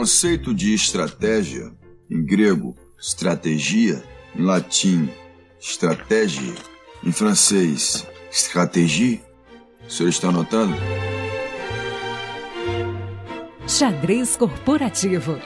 conceito de estratégia, em grego, stratégia, em latim, stratégie, em francês, stratégie. O senhor está anotando? Xadrez Corporativo.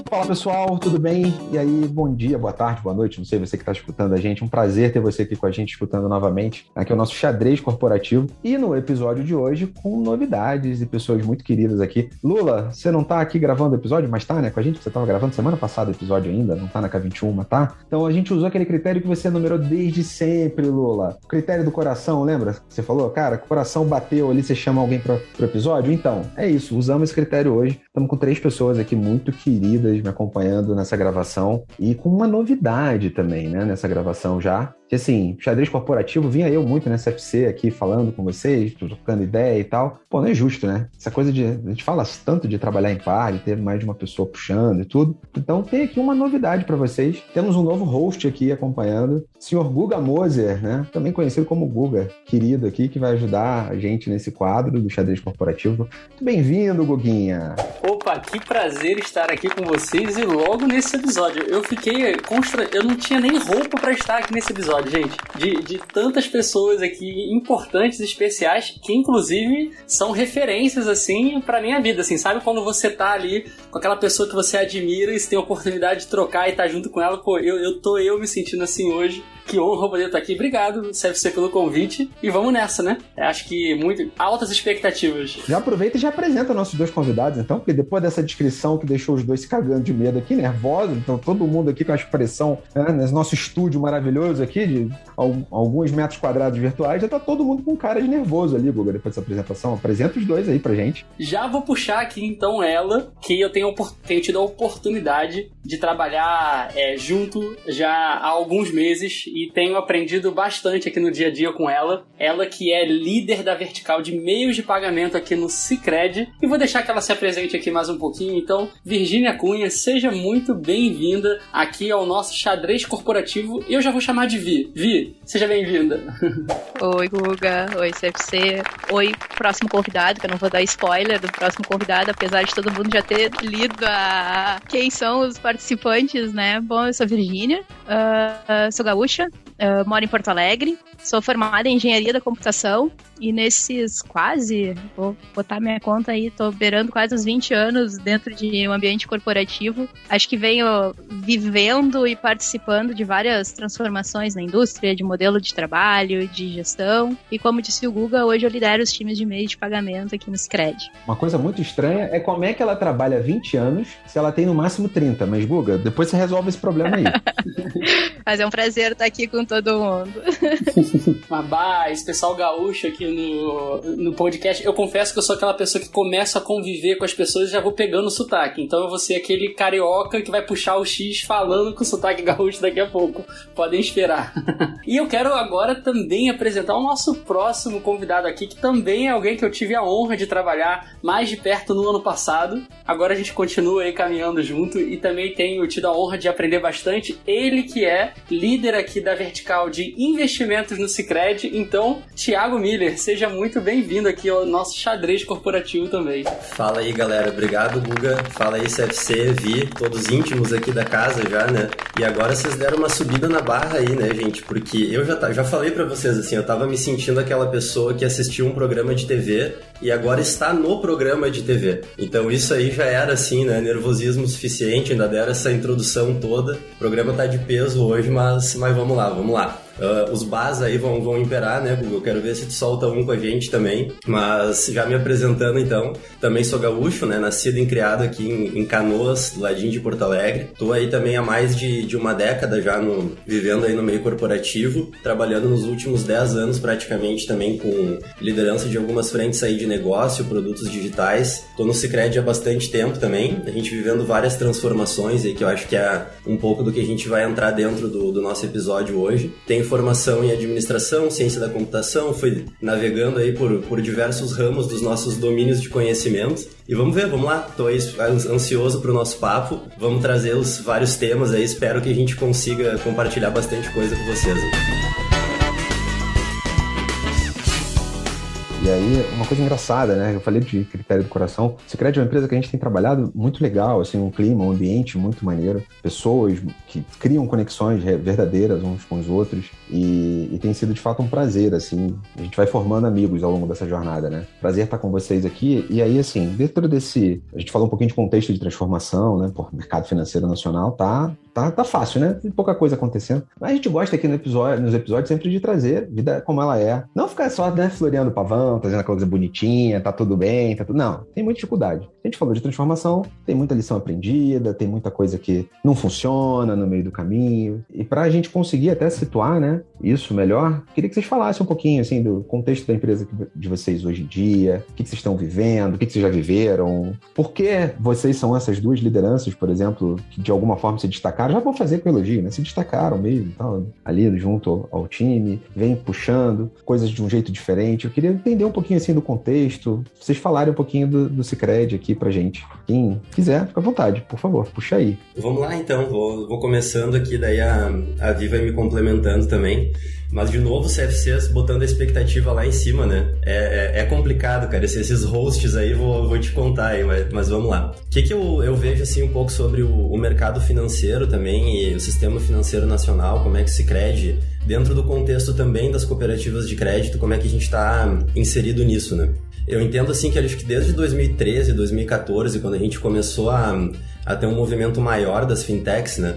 Fala pessoal, tudo bem? E aí, bom dia, boa tarde, boa noite, não sei você que está escutando a gente, um prazer ter você aqui com a gente escutando novamente. Aqui é o nosso Xadrez Corporativo e no episódio de hoje com novidades e pessoas muito queridas aqui. Lula, você não tá aqui gravando o episódio, mas tá, né, com a gente? Você tava gravando semana passada o episódio ainda, não tá na K21, tá? Então a gente usou aquele critério que você numerou desde sempre, Lula. O critério do coração, lembra? Você falou, cara, o coração bateu ali, você chama alguém pro episódio? Então, é isso, usamos esse critério hoje. Estamos com 3 pessoas aqui muito queridas me acompanhando nessa gravação e com uma novidade também, né, nessa gravação já. Que assim, xadrez corporativo, vinha eu muito nessa FC aqui falando com vocês, trocando ideia e tal. Pô, não é justo, né? Essa coisa de... A gente fala tanto de trabalhar em par, de ter mais de uma pessoa puxando e tudo. Então tem aqui uma novidade para vocês. Temos um novo host aqui acompanhando, o senhor Guga Moser, né? Também conhecido como Guga, querido aqui, que vai ajudar a gente nesse quadro do xadrez corporativo. Muito bem-vindo, Guguinha! Opa, que prazer estar aqui com vocês e logo nesse episódio. Eu fiquei eu não tinha nem roupa para estar aqui nesse episódio, gente, de tantas pessoas aqui importantes e especiais que inclusive são referências assim pra minha vida, assim, sabe quando você tá ali com aquela pessoa que você admira e você tem a oportunidade de trocar e tá junto com ela. Pô, eu tô me sentindo assim hoje. Que honra poder estar aqui. Obrigado, CFC, pelo convite. E vamos nessa, né? Acho que muito altas expectativas. Já aproveita e já apresenta nossos 2 convidados, então, porque depois dessa descrição que deixou os 2 se cagando de medo aqui, nervosos, então todo mundo aqui com a expressão, né, nesse nosso estúdio maravilhoso aqui, de alguns metros quadrados virtuais, já tá todo mundo com cara de nervoso ali, Guga, depois dessa apresentação. Apresenta os 2 aí pra gente. Já vou puxar aqui, então, ela, que eu tenho tido a oportunidade de trabalhar junto já há alguns meses e tenho aprendido bastante aqui no dia a dia com ela. Ela que é líder da vertical de meios de pagamento aqui no Sicredi. E vou deixar que ela se apresente aqui mais um pouquinho. Então, Virgínia Cunha, seja muito bem-vinda aqui ao nosso xadrez corporativo. Eu já vou chamar de Vi. Vi, seja bem-vinda. Oi, Guga. Oi, CFC. Oi, próximo convidado, que eu não vou dar spoiler do próximo convidado, apesar de todo mundo já ter lido quem são os participantes, né? Bom, eu sou Virgínia, sou gaúcha. Moro em Porto Alegre, sou formada em Engenharia da Computação e nesses vou botar minha conta aí, tô beirando quase uns 20 anos dentro de um ambiente corporativo. Acho que venho vivendo e participando de várias transformações na indústria, de modelo de trabalho, de gestão. E como disse o Guga, hoje eu lidero os times de meio de pagamento aqui no Sicredi. Uma coisa muito estranha é como é que ela trabalha 20 anos se ela tem no máximo 30. Mas, Guga, depois você resolve esse problema aí. Mas é um prazer estar aqui com todo mundo. Mabá, esse pessoal gaúcho aqui no podcast, eu confesso que eu sou aquela pessoa que começa a conviver com as pessoas e já vou pegando o sotaque. Então eu vou ser aquele carioca que vai puxar o X falando com o sotaque gaúcho daqui a pouco. Podem esperar. E eu quero agora também apresentar o nosso próximo convidado aqui, que também é alguém que eu tive a honra de trabalhar mais de perto no ano passado. Agora a gente continua aí caminhando junto e também tenho tido a honra de aprender bastante. Ele que é líder aqui da vertical de investimentos no Sicredi. Então, Thiago Miller, seja muito bem-vindo aqui ao nosso xadrez corporativo também. Fala aí, galera. Obrigado, Guga. Fala aí, CFC, Vi, todos íntimos aqui da casa já, né? E agora vocês deram uma subida na barra aí, né, gente? Porque eu já falei pra vocês, assim, eu tava me sentindo aquela pessoa que assistiu um programa de TV e agora está no programa de TV. Então isso aí já era, assim, né, nervosismo suficiente, ainda deram essa introdução toda. O programa tá de peso hoje, mas vamos lá. Os bás aí vão imperar, né, Google? Eu quero ver se tu solta um com a gente também. Mas já me apresentando, então, também sou gaúcho, né? Nascido e criado aqui em Canoas, do ladinho de Porto Alegre. Tô aí também há mais de uma década já vivendo aí no meio corporativo, trabalhando nos últimos 10 anos praticamente também com liderança de algumas frentes aí de negócio, produtos digitais. Tô no Sicredi há bastante tempo também, a gente vivendo várias transformações aí que eu acho que é um pouco do que a gente vai entrar dentro do nosso episódio hoje. Tenho formação em administração, ciência da computação, fui navegando aí por diversos ramos dos nossos domínios de conhecimento. E vamos ver, vamos lá, tô aí ansioso pro nosso papo, vamos trazer os vários temas aí, espero que a gente consiga compartilhar bastante coisa com vocês. E aí, uma coisa engraçada, né? Eu falei de critério do coração. O Sicredi é uma empresa que a gente tem trabalhado muito legal, assim, um clima, um ambiente muito maneiro. Pessoas que criam conexões verdadeiras uns com os outros. E tem sido, de fato, um prazer, assim. A gente vai formando amigos ao longo dessa jornada, né? Prazer estar com vocês aqui. E aí, assim, dentro desse... A gente falou um pouquinho de contexto de transformação, né? Por mercado financeiro nacional, tá fácil, né? Tem pouca coisa acontecendo. Mas a gente gosta aqui nos episódios sempre de trazer vida como ela é. Não ficar só, né, floreando pavão, trazendo aquela coisa bonitinha, tá tudo bem, tá tudo... Não, tem muita dificuldade. A gente falou de transformação, tem muita lição aprendida, tem muita coisa que não funciona no meio do caminho. E pra gente conseguir até situar, né, isso melhor, queria que vocês falassem um pouquinho, assim, do contexto da empresa de vocês hoje em dia, o que vocês estão vivendo, o que vocês já viveram, por que vocês são essas duas lideranças, por exemplo, que de alguma forma se destacaram. Já vou fazer com elogio, né? Se destacaram mesmo, tal, ali junto ao time, vem puxando coisas de um jeito diferente. Eu queria entender um pouquinho assim do contexto, vocês falarem um pouquinho do Sicredi aqui pra gente. Quem quiser, fica à vontade, por favor, puxa aí. Vamos lá então, vou começando aqui, daí a Vi vai me complementando também. Mas, de novo, CFCs botando a expectativa lá em cima, né? É complicado, cara. Esses hosts aí, vou te contar aí, mas vamos lá. O que eu vejo, assim, um pouco sobre o mercado financeiro também e o sistema financeiro nacional, como é que o Sicredi, dentro do contexto também das cooperativas de crédito, como é que a gente está inserido nisso, né? Eu entendo, assim, que acho que desde 2013, 2014, quando a gente começou a ter um movimento maior das fintechs, né?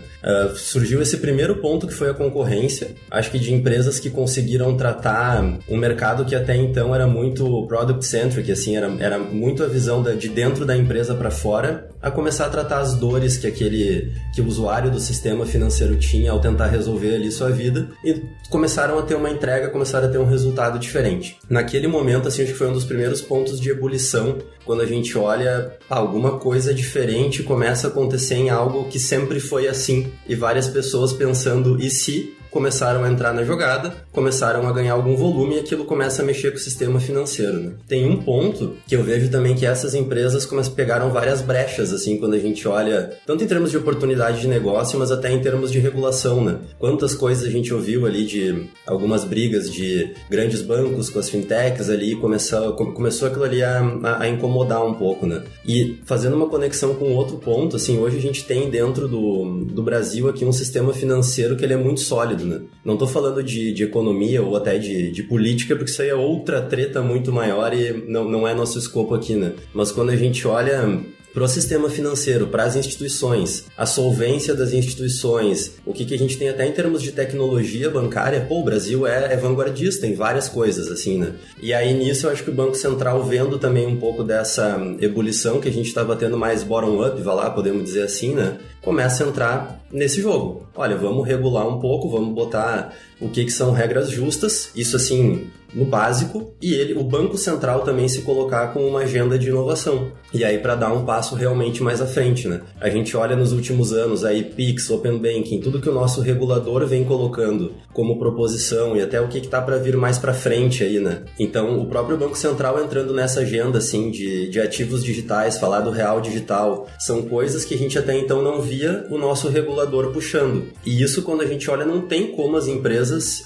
Surgiu esse primeiro ponto que foi a concorrência. Acho que de empresas que conseguiram tratar um mercado que até então era muito product-centric, assim, era muito a visão de dentro da empresa para fora, a começar a tratar as dores que o usuário do sistema financeiro tinha ao tentar resolver ali sua vida, e começaram a ter uma entrega, começaram a ter um resultado diferente. Naquele momento, assim, acho que foi um dos primeiros pontos de ebulição, quando a gente olha alguma coisa diferente começa a acontecer em algo que sempre foi assim, e várias pessoas pensando, e se... começaram a entrar na jogada, começaram a ganhar algum volume e aquilo começa a mexer com o sistema financeiro, né? Tem um ponto que eu vejo também que essas empresas pegaram várias brechas, assim, quando a gente olha, tanto em termos de oportunidade de negócio, mas até em termos de regulação, né? Quantas coisas a gente ouviu ali de algumas brigas de grandes bancos com as fintechs ali, começou aquilo ali a incomodar um pouco, né? E fazendo uma conexão com outro ponto, assim, hoje a gente tem dentro do Brasil aqui um sistema financeiro que ele é muito sólido. Né? Não estou falando de economia ou até de política, porque isso aí é outra treta muito maior e não é nosso escopo aqui, né? Mas quando a gente olha para o sistema financeiro, para as instituições, a solvência das instituições, o que a gente tem até em termos de tecnologia bancária, o Brasil é vanguardista em várias coisas, assim, né? E aí nisso eu acho que o Banco Central, vendo também um pouco dessa ebulição que a gente estava tendo mais bottom-up, podemos dizer assim, né? Começa a entrar nesse jogo. Olha, vamos regular um pouco, vamos botar o que são regras justas, isso assim, no básico, e o Banco Central também se colocar com uma agenda de inovação. E aí para dar um passo realmente mais à frente, né? A gente olha nos últimos anos aí, Pix, Open Banking, tudo que o nosso regulador vem colocando como proposição e até o que tá para vir mais para frente aí, né? Então, o próprio Banco Central entrando nessa agenda, assim, de ativos digitais, falar do real digital, são coisas que a gente até então não via o nosso regulador puxando. E isso, quando a gente olha, não tem como as empresas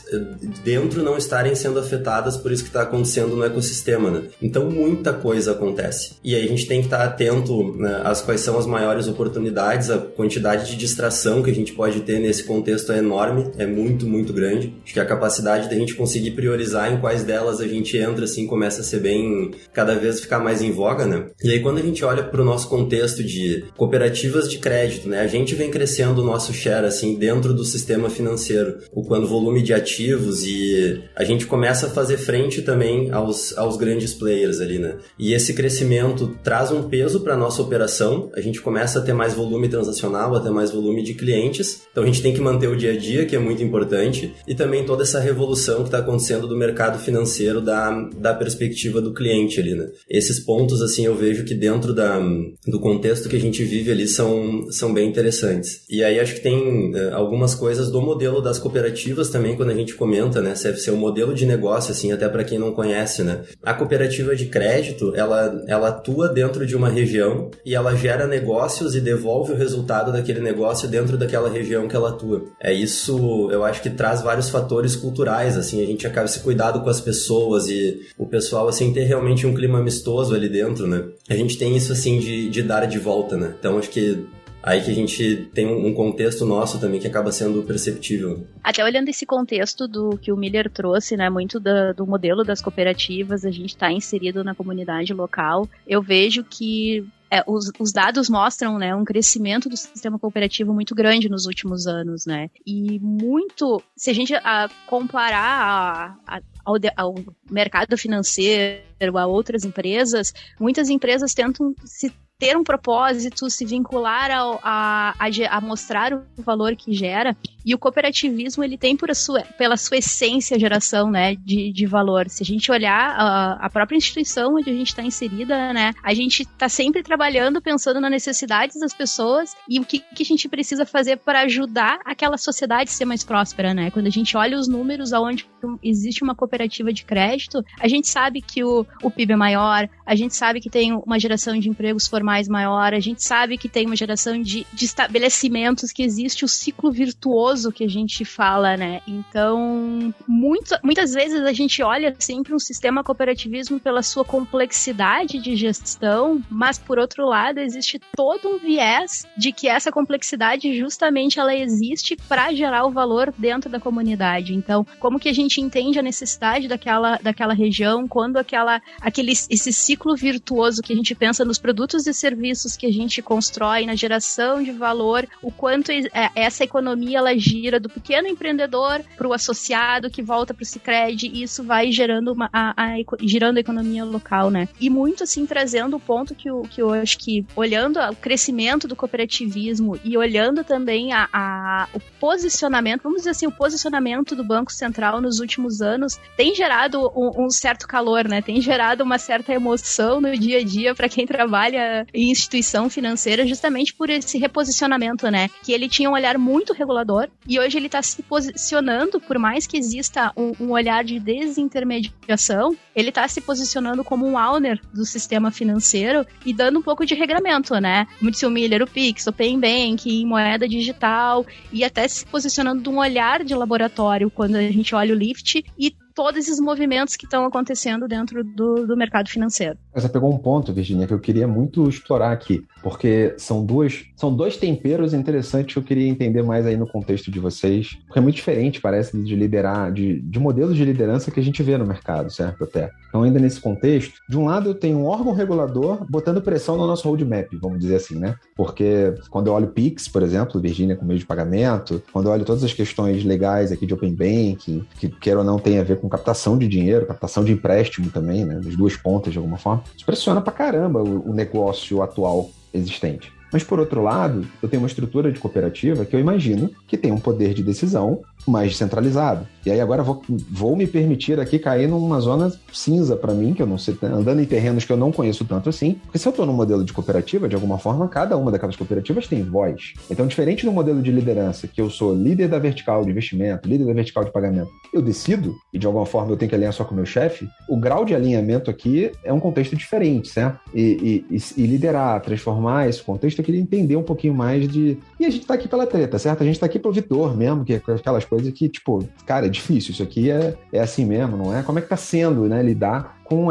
dentro não estarem sendo afetadas por isso que está acontecendo no ecossistema, né? Então, muita coisa acontece. E aí a gente tem que estar atento, né, às quais são as maiores oportunidades, a quantidade de distração que a gente pode ter nesse contexto é enorme, é muito, muito grande. Acho que a capacidade da gente conseguir priorizar em quais delas a gente entra, assim, começa a ser bem, cada vez ficar mais em voga, né? E aí quando a gente olha para o nosso contexto de cooperativas de crédito, né, a gente vem crescendo o nosso share, assim, dentro do sistema financeiro, quando o volume de ativos, e a gente começa a fazer frente também aos grandes players ali, né? E esse crescimento traz um peso para nossa operação, a gente começa a ter mais volume transacional, a ter mais volume de clientes, então a gente tem que manter o dia a dia, que é muito importante, e também toda essa revolução que está acontecendo do mercado financeiro da perspectiva do cliente ali, né? Esses pontos, assim, eu vejo que dentro do contexto que a gente vive ali são bem interessantes. E aí acho que tem algumas coisas do modelo das cooperativas também, quando a gente comenta, né, CFC, o modelo de negócio, assim, até para quem não conhece, né? A cooperativa de crédito, ela atua dentro de uma região e ela gera negócios e devolve o resultado daquele negócio dentro daquela região que ela atua. Isso, eu acho que traz vários fatores culturais, assim, a gente acaba esse cuidado com as pessoas e o pessoal, assim, ter realmente um clima amistoso ali dentro, né? A gente tem isso, assim, de dar de volta, né? Então, acho que aí que a gente tem um contexto nosso também que acaba sendo perceptível. Até olhando esse contexto do que o Miller trouxe, né, muito do modelo das cooperativas, a gente está inserido na comunidade local, eu vejo que os dados mostram, né, um crescimento do sistema cooperativo muito grande nos últimos anos, né, e muito, se a gente comparar ao mercado financeiro, a outras empresas, muitas empresas tentam ter um propósito, se vincular a mostrar o valor que gera, e o cooperativismo ele tem pela sua essência geração, né, de valor. Se a gente olhar a própria instituição onde a gente está inserida, né, a gente está sempre trabalhando, pensando nas necessidades das pessoas e o que a gente precisa fazer para ajudar aquela sociedade a ser mais próspera, né. Quando a gente olha os números onde existe uma cooperativa de crédito, a gente sabe que o PIB é maior, a gente sabe que tem uma geração de empregos formais maior, a gente sabe que tem uma geração de estabelecimentos, que existe o ciclo virtuoso que a gente fala, né? Então, muitas vezes a gente olha sempre um sistema cooperativismo pela sua complexidade de gestão, mas por outro lado existe todo um viés de que essa complexidade justamente ela existe para gerar o valor dentro da comunidade. Então, como que a gente entende a necessidade daquela região, quando esse ciclo virtuoso que a gente pensa nos produtos e serviços que a gente constrói, na geração de valor, o quanto essa economia ela gira do pequeno empreendedor para o associado que volta para o Sicredi, e isso vai gerando girando a economia local, né? E muito assim trazendo o ponto que eu acho que, olhando o crescimento do cooperativismo e olhando também o posicionamento, vamos dizer assim, o posicionamento do Banco Central nos últimos anos tem gerado um certo calor, né? Tem gerado uma certa emoção no dia a dia para quem trabalha em instituição financeira, justamente por esse reposicionamento, né? Que ele tinha um olhar muito regulador e hoje ele está se posicionando, por mais que exista um olhar de desintermediação, ele está se posicionando como um owner do sistema financeiro e dando um pouco de regramento, né? Como disse o Miller, o Pix, o Open Banking, moeda digital, e até se posicionando de um olhar de laboratório quando a gente olha o Lyft e todos esses movimentos que estão acontecendo dentro do mercado financeiro. Você pegou um ponto, Virginia, que eu queria muito explorar aqui, porque são dois temperos interessantes que eu queria entender mais aí no contexto de vocês, porque é muito diferente, parece, de liderar, de modelos de liderança que a gente vê no mercado, certo? Até. Então, ainda nesse contexto, de um lado eu tenho um órgão regulador botando pressão no nosso roadmap, vamos dizer assim, né? Porque quando eu olho o Pix, por exemplo, Virginia com meio de pagamento, quando eu olho todas as questões legais aqui de Open Banking, que queira ou não tem a ver com captação de dinheiro, captação de empréstimo também, né? Das duas pontas de alguma forma, isso pressiona pra caramba o negócio atual existente. Mas, por outro lado, eu tenho uma estrutura de cooperativa que eu imagino que tem um poder de decisão mais descentralizado. E aí agora vou me permitir aqui cair numa zona cinza para mim, que eu não sei, andando em terrenos que eu não conheço tanto assim, porque se eu estou num modelo de cooperativa, de alguma forma, cada uma daquelas cooperativas tem voz. Então, diferente do modelo de liderança, que eu sou líder da vertical de investimento, líder da vertical de pagamento, eu decido, e de alguma forma eu tenho que alinhar só com o meu chefe, o grau de alinhamento aqui é um contexto diferente, certo? E liderar, transformar esse contexto, eu queria entender um pouquinho mais de... E a gente tá aqui pela treta, certo? A gente tá aqui pro Vitor mesmo, que é aquelas coisas que, tipo, cara, é difícil, isso aqui é assim mesmo, não é? Como é que tá sendo, né, lidar com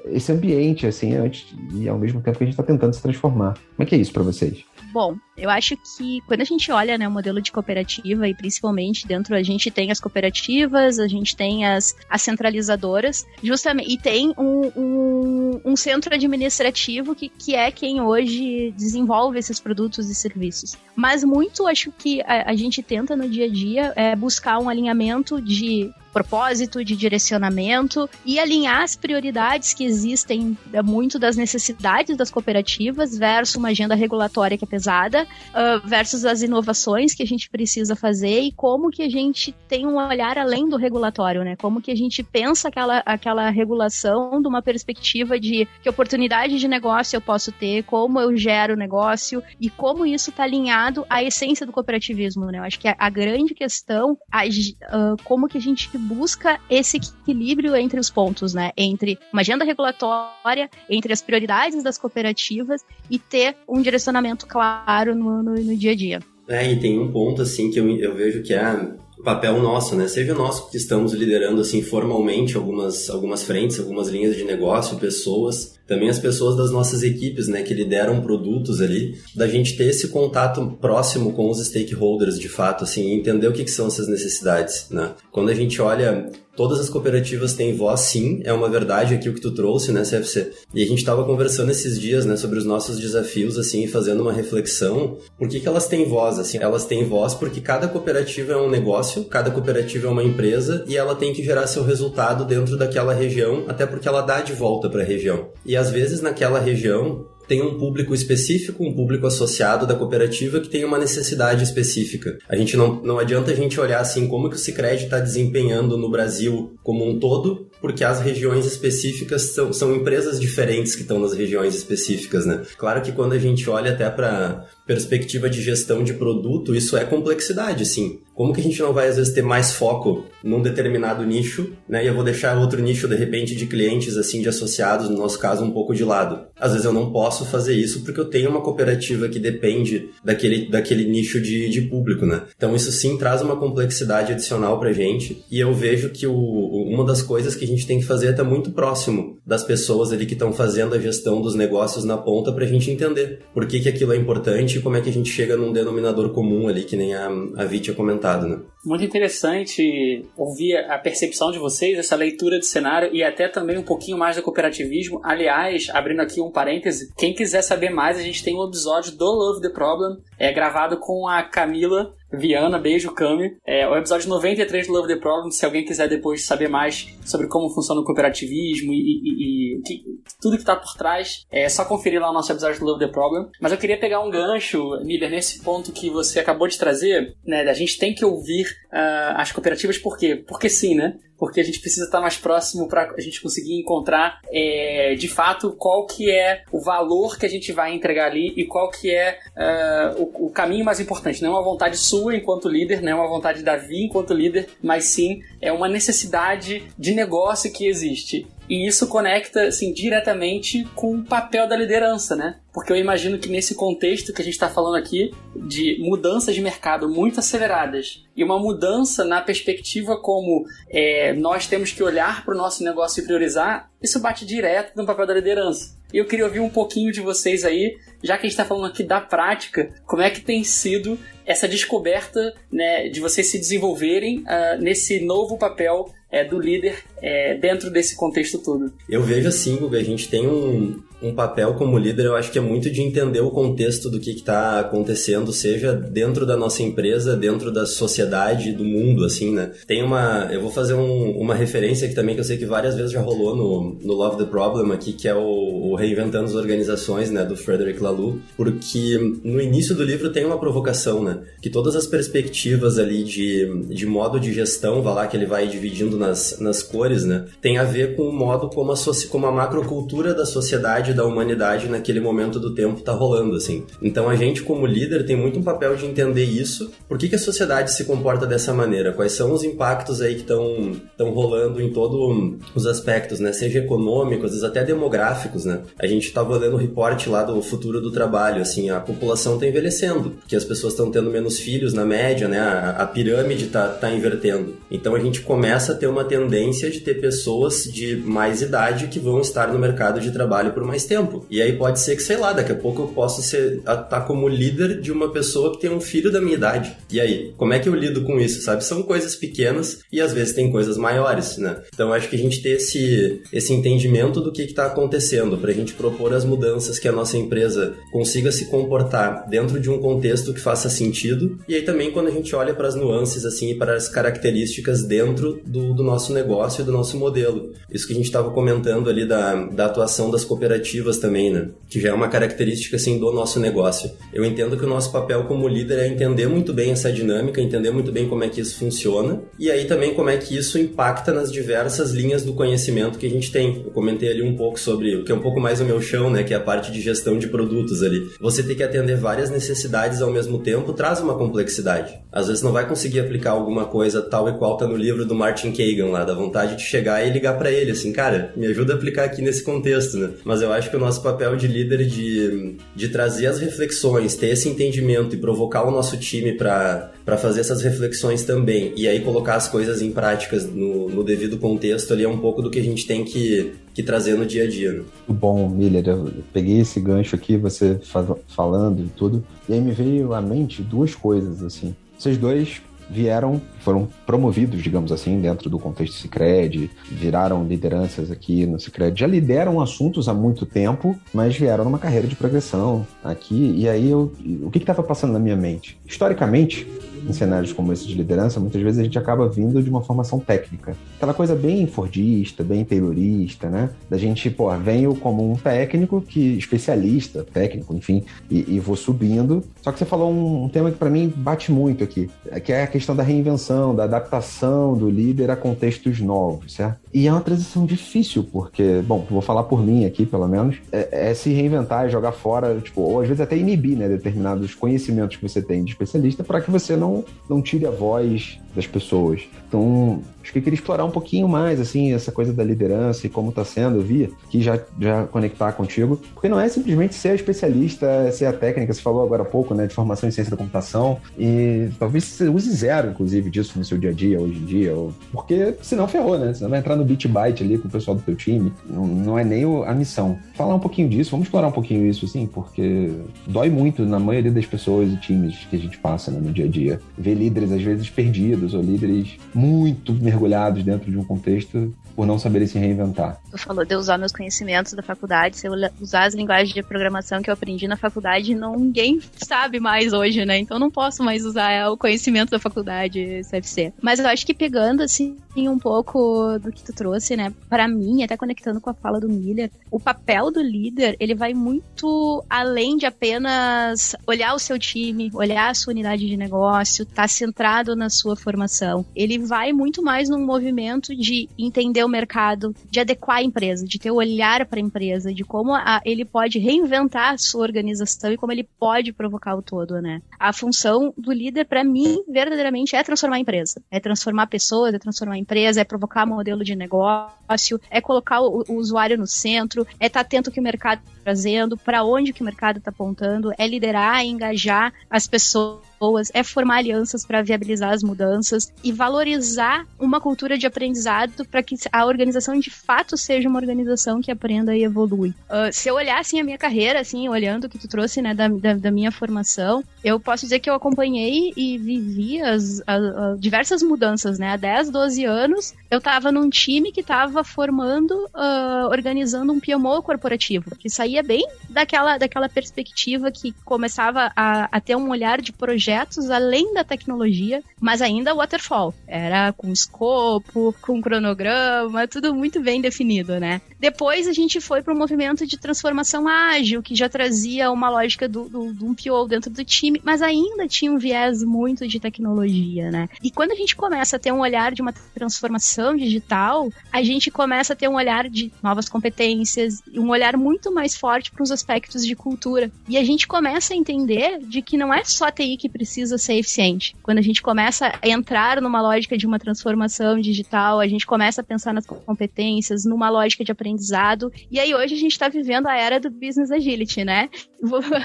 esse ambiente, assim, antes e ao mesmo tempo que a gente tá tentando se transformar. Como é que é isso para vocês? Bom, eu acho que quando a gente olha, né, o modelo de cooperativa, e principalmente dentro, a gente tem as cooperativas, a gente tem as centralizadoras, justamente, e tem um centro administrativo que é quem hoje desenvolve esses produtos e serviços. Mas muito, acho que a gente tenta no dia a dia buscar um alinhamento de propósito, de direcionamento e alinhar as prioridades que existem muito das necessidades das cooperativas versus uma agenda regulatória que é pesada, versus as inovações que a gente precisa fazer e como que a gente tem um olhar além do regulatório, né? Como que a gente pensa aquela regulação de uma perspectiva de que oportunidade de negócio eu posso ter, como eu gero negócio e como isso está alinhado à essência do cooperativismo, né? Eu acho que a grande questão como que a gente busca esse equilíbrio entre os pontos, né? Entre uma agenda regulatória, entre as prioridades das cooperativas e ter um direcionamento claro no dia a dia. E tem um ponto, assim, que eu vejo que é o papel nosso, né? Seja nosso que estamos liderando, assim, formalmente algumas frentes, algumas linhas de negócio, pessoas, também as pessoas das nossas equipes, né, que lideram produtos ali, da gente ter esse contato próximo com os stakeholders, de fato, assim, entender o que são essas necessidades, né? Quando a gente olha, todas as cooperativas têm voz, sim, é uma verdade aqui o que tu trouxe, né, CFC? E a gente estava conversando esses dias, né, sobre os nossos desafios, assim, fazendo uma reflexão, por que elas têm voz, assim? Elas têm voz porque cada cooperativa é um negócio, cada cooperativa é uma empresa e ela tem que gerar seu resultado dentro daquela região, até porque ela dá de volta para a região. E às vezes naquela região tem um público específico, um público associado da cooperativa que tem uma necessidade específica. A gente não adianta a gente olhar assim como que o Sicredi está desempenhando no Brasil como um todo, porque as regiões específicas são empresas diferentes que estão nas regiões específicas, né? Claro que quando a gente olha até para perspectiva de gestão de produto, isso é complexidade, sim. Como que a gente não vai, às vezes, ter mais foco num determinado nicho, né? E eu vou deixar outro nicho, de repente, de clientes, assim, de associados, no nosso caso, um pouco de lado. Às vezes eu não posso fazer isso porque eu tenho uma cooperativa que depende daquele nicho de público, né? Então, isso sim traz uma complexidade adicional pra gente. E eu vejo que uma das coisas que a gente tem que fazer é estar muito próximo das pessoas ali que estão fazendo a gestão dos negócios na ponta pra gente entender por que aquilo é importante e como é que a gente chega num denominador comum ali, que nem a Vi tinha comentado, né? Muito interessante ouvir a percepção de vocês, essa leitura de cenário e até também um pouquinho mais do cooperativismo. Aliás, abrindo aqui um parêntese, quem quiser saber mais, a gente tem um episódio do Love the Problem, gravado com a Camila Viana, beijo Cami, o episódio 93 do Love the Problem. Se alguém quiser depois saber mais sobre como funciona o cooperativismo e tudo que está por trás, é só conferir lá o nosso episódio do Love the Problem. Mas eu queria pegar um gancho, Miller, nesse ponto que você acabou de trazer, né? A gente tem que ouvir as cooperativas, por quê? Porque sim, né? Porque a gente precisa estar mais próximo para a gente conseguir encontrar, de fato, qual que é o valor que a gente vai entregar ali e qual que é o caminho mais importante. Não é uma vontade sua enquanto líder, não é uma vontade da Vi enquanto líder, mas sim é uma necessidade de negócio que existe. E isso conecta, assim, diretamente com o papel da liderança, né? Porque eu imagino que nesse contexto que a gente está falando aqui, de mudanças de mercado muito aceleradas e uma mudança na perspectiva como nós temos que olhar para o nosso negócio e priorizar, isso bate direto no papel da liderança. E eu queria ouvir um pouquinho de vocês aí, já que a gente está falando aqui da prática, como é que tem sido essa descoberta, né, de vocês se desenvolverem nesse novo papel do líder dentro desse contexto todo. Eu vejo assim, Guga, a gente tem um papel como líder, eu acho que é muito de entender o contexto do que está acontecendo, seja dentro da nossa empresa, dentro da sociedade, do mundo, assim, né? Eu vou fazer uma referência aqui também, que eu sei que várias vezes já rolou no Love the Problem aqui, que é o Reinventando as Organizações, né, do Frederic Laloux, porque no início do livro tem uma provocação, né? Que todas as perspectivas ali de modo de gestão, vai lá que ele vai dividindo nas cores, né? Tem a ver com o modo como a macrocultura da sociedade, da humanidade naquele momento do tempo tá rolando, assim. Então a gente como líder tem muito um papel de entender isso, por que a sociedade se comporta dessa maneira, quais são os impactos aí que estão rolando em todos os aspectos, né? Seja econômicos, às vezes até demográficos, né? A gente tava olhando o report lá do futuro do trabalho, assim, a população tá envelhecendo, porque as pessoas estão tendo menos filhos na média, né? A pirâmide tá invertendo. Então a gente começa a ter uma tendência de ter pessoas de mais idade que vão estar no mercado de trabalho por mais mais tempo. E aí pode ser que, sei lá, daqui a pouco eu possa estar como líder de uma pessoa que tem um filho da minha idade. E aí, como é que eu lido com isso, sabe? São coisas pequenas e às vezes tem coisas maiores, né? Então acho que a gente ter esse entendimento do que está acontecendo, pra gente propor as mudanças que a nossa empresa consiga se comportar dentro de um contexto que faça sentido. E aí também quando a gente olha para as nuances, assim, e para as características dentro do nosso negócio e do nosso modelo. Isso que a gente estava comentando ali da atuação das cooperativas também, né? Que já é uma característica, assim, do nosso negócio. Eu entendo que o nosso papel como líder é entender muito bem essa dinâmica, entender muito bem como é que isso funciona e aí também como é que isso impacta nas diversas linhas do conhecimento que a gente tem. Eu comentei ali um pouco sobre o que é um pouco mais o meu chão, né? Que é a parte de gestão de produtos ali. Você tem que atender várias necessidades ao mesmo tempo, traz uma complexidade. Às vezes não vai conseguir aplicar alguma coisa tal e qual tá no livro do Martin Kagan lá, da vontade de chegar e ligar pra ele, assim, cara, me ajuda a aplicar aqui nesse contexto, né? Mas eu acho que o nosso papel de líder de trazer as reflexões, ter esse entendimento e provocar o nosso time pra fazer essas reflexões também, e aí colocar as coisas em práticas no devido contexto ali é um pouco do que a gente tem que trazer no dia a dia, né? Muito bom, Miller, eu peguei esse gancho aqui, você falando e tudo, e aí me veio à mente duas coisas, assim. Vocês dois foram promovidos, digamos assim, dentro do contexto Sicredi, viraram lideranças aqui no Sicredi, já lideram assuntos há muito tempo, mas vieram numa carreira de progressão aqui, e aí o que estava passando na minha mente? Historicamente, em cenários como esse de liderança, muitas vezes a gente acaba vindo de uma formação técnica. Aquela coisa bem fordista, bem taylorista, né? Da gente, venho como um técnico, especialista, técnico, enfim, e vou subindo. Só que você falou um tema que para mim bate muito aqui, que é a questão da reinvenção, da adaptação do líder a contextos novos, certo? E é uma transição difícil, porque, vou falar por mim aqui, pelo menos, é se reinventar e jogar fora, ou às vezes até inibir, né, determinados conhecimentos que você tem de especialista para que você não tire a voz das pessoas. Então, acho que eu queria explorar um pouquinho mais, assim, essa coisa da liderança e como está sendo, eu vi, que já conectar contigo, porque não é simplesmente ser especialista, ser a técnica, você falou agora há pouco, né, de formação em ciência da computação, e talvez você use zero, inclusive, disso no seu dia a dia, hoje em dia, porque senão ferrou, né, senão vai entrar no bit byte ali com o pessoal do teu time, não é nem a missão. Falar um pouquinho disso, vamos explorar um pouquinho isso, assim, porque dói muito na maioria das pessoas e times que a gente passa, né, no dia a dia. Ver líderes, às vezes, perdidos, ou líderes muito mergulhados dentro de um contexto por não saberem se reinventar. Tu falou de usar meus conhecimentos da faculdade, se eu usar as linguagens de programação que eu aprendi na faculdade, ninguém sabe mais hoje, né? Então não posso mais usar o conhecimento da faculdade CFC. Mas eu acho que pegando, assim, um pouco do que tu trouxe, né? Para mim, até conectando com a fala do Miller, o papel do líder, ele vai muito além de apenas olhar o seu time, olhar a sua unidade de negócio, tá centrado na sua formação. Ele vai muito mais num movimento de entender o mercado, de adequar a empresa, de ter o olhar para a empresa, de como ele pode reinventar a sua organização e como ele pode provocar o todo, né? A função do líder, para mim, verdadeiramente é transformar a empresa. É transformar pessoas, é transformar a empresa, é provocar modelo de negócio, é colocar o usuário no centro, é estar atento ao que o mercado está trazendo, para onde que o mercado está apontando, é liderar, é engajar as pessoas, é formar alianças para viabilizar as mudanças e valorizar uma cultura de aprendizado para que a organização de fato seja uma organização que aprenda e evolui. Se eu olhar assim a minha carreira, assim, olhando o que tu trouxe, né, da minha formação, eu posso dizer que eu acompanhei e vivi as diversas mudanças, né? Há 10, 12 anos, eu estava num time que estava formando, organizando um PMO corporativo, que saía bem daquela perspectiva que começava a ter um olhar de projetos além da tecnologia, mas ainda waterfall. Era com escopo, com cronograma, tudo muito bem definido, né? Depois a gente foi para um movimento de transformação ágil, que já trazia uma lógica de um PO dentro do time, mas ainda tinha um viés muito de tecnologia, né? E quando a gente começa a ter um olhar de uma transformação digital, a gente começa a ter um olhar de novas competências, um olhar muito mais forte para os aspectos de cultura. E a gente começa a entender de que não é só a TI que precisa ser eficiente. Quando a gente começa a entrar numa lógica de uma transformação digital, a gente começa a pensar nas competências, numa lógica de aprendizado, e aí hoje a gente está vivendo a era do Business Agility, né?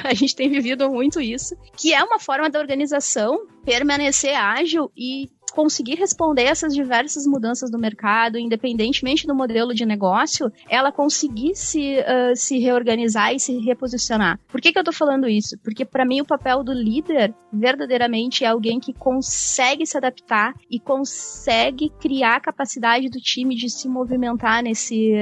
A gente tem vivido muito isso, que é uma forma da organização permanecer ágil e conseguir responder essas diversas mudanças do mercado, independentemente do modelo de negócio, ela conseguir se reorganizar e se reposicionar. Por que eu tô falando isso? Porque para mim o papel do líder verdadeiramente é alguém que consegue se adaptar e consegue criar a capacidade do time de se movimentar nesse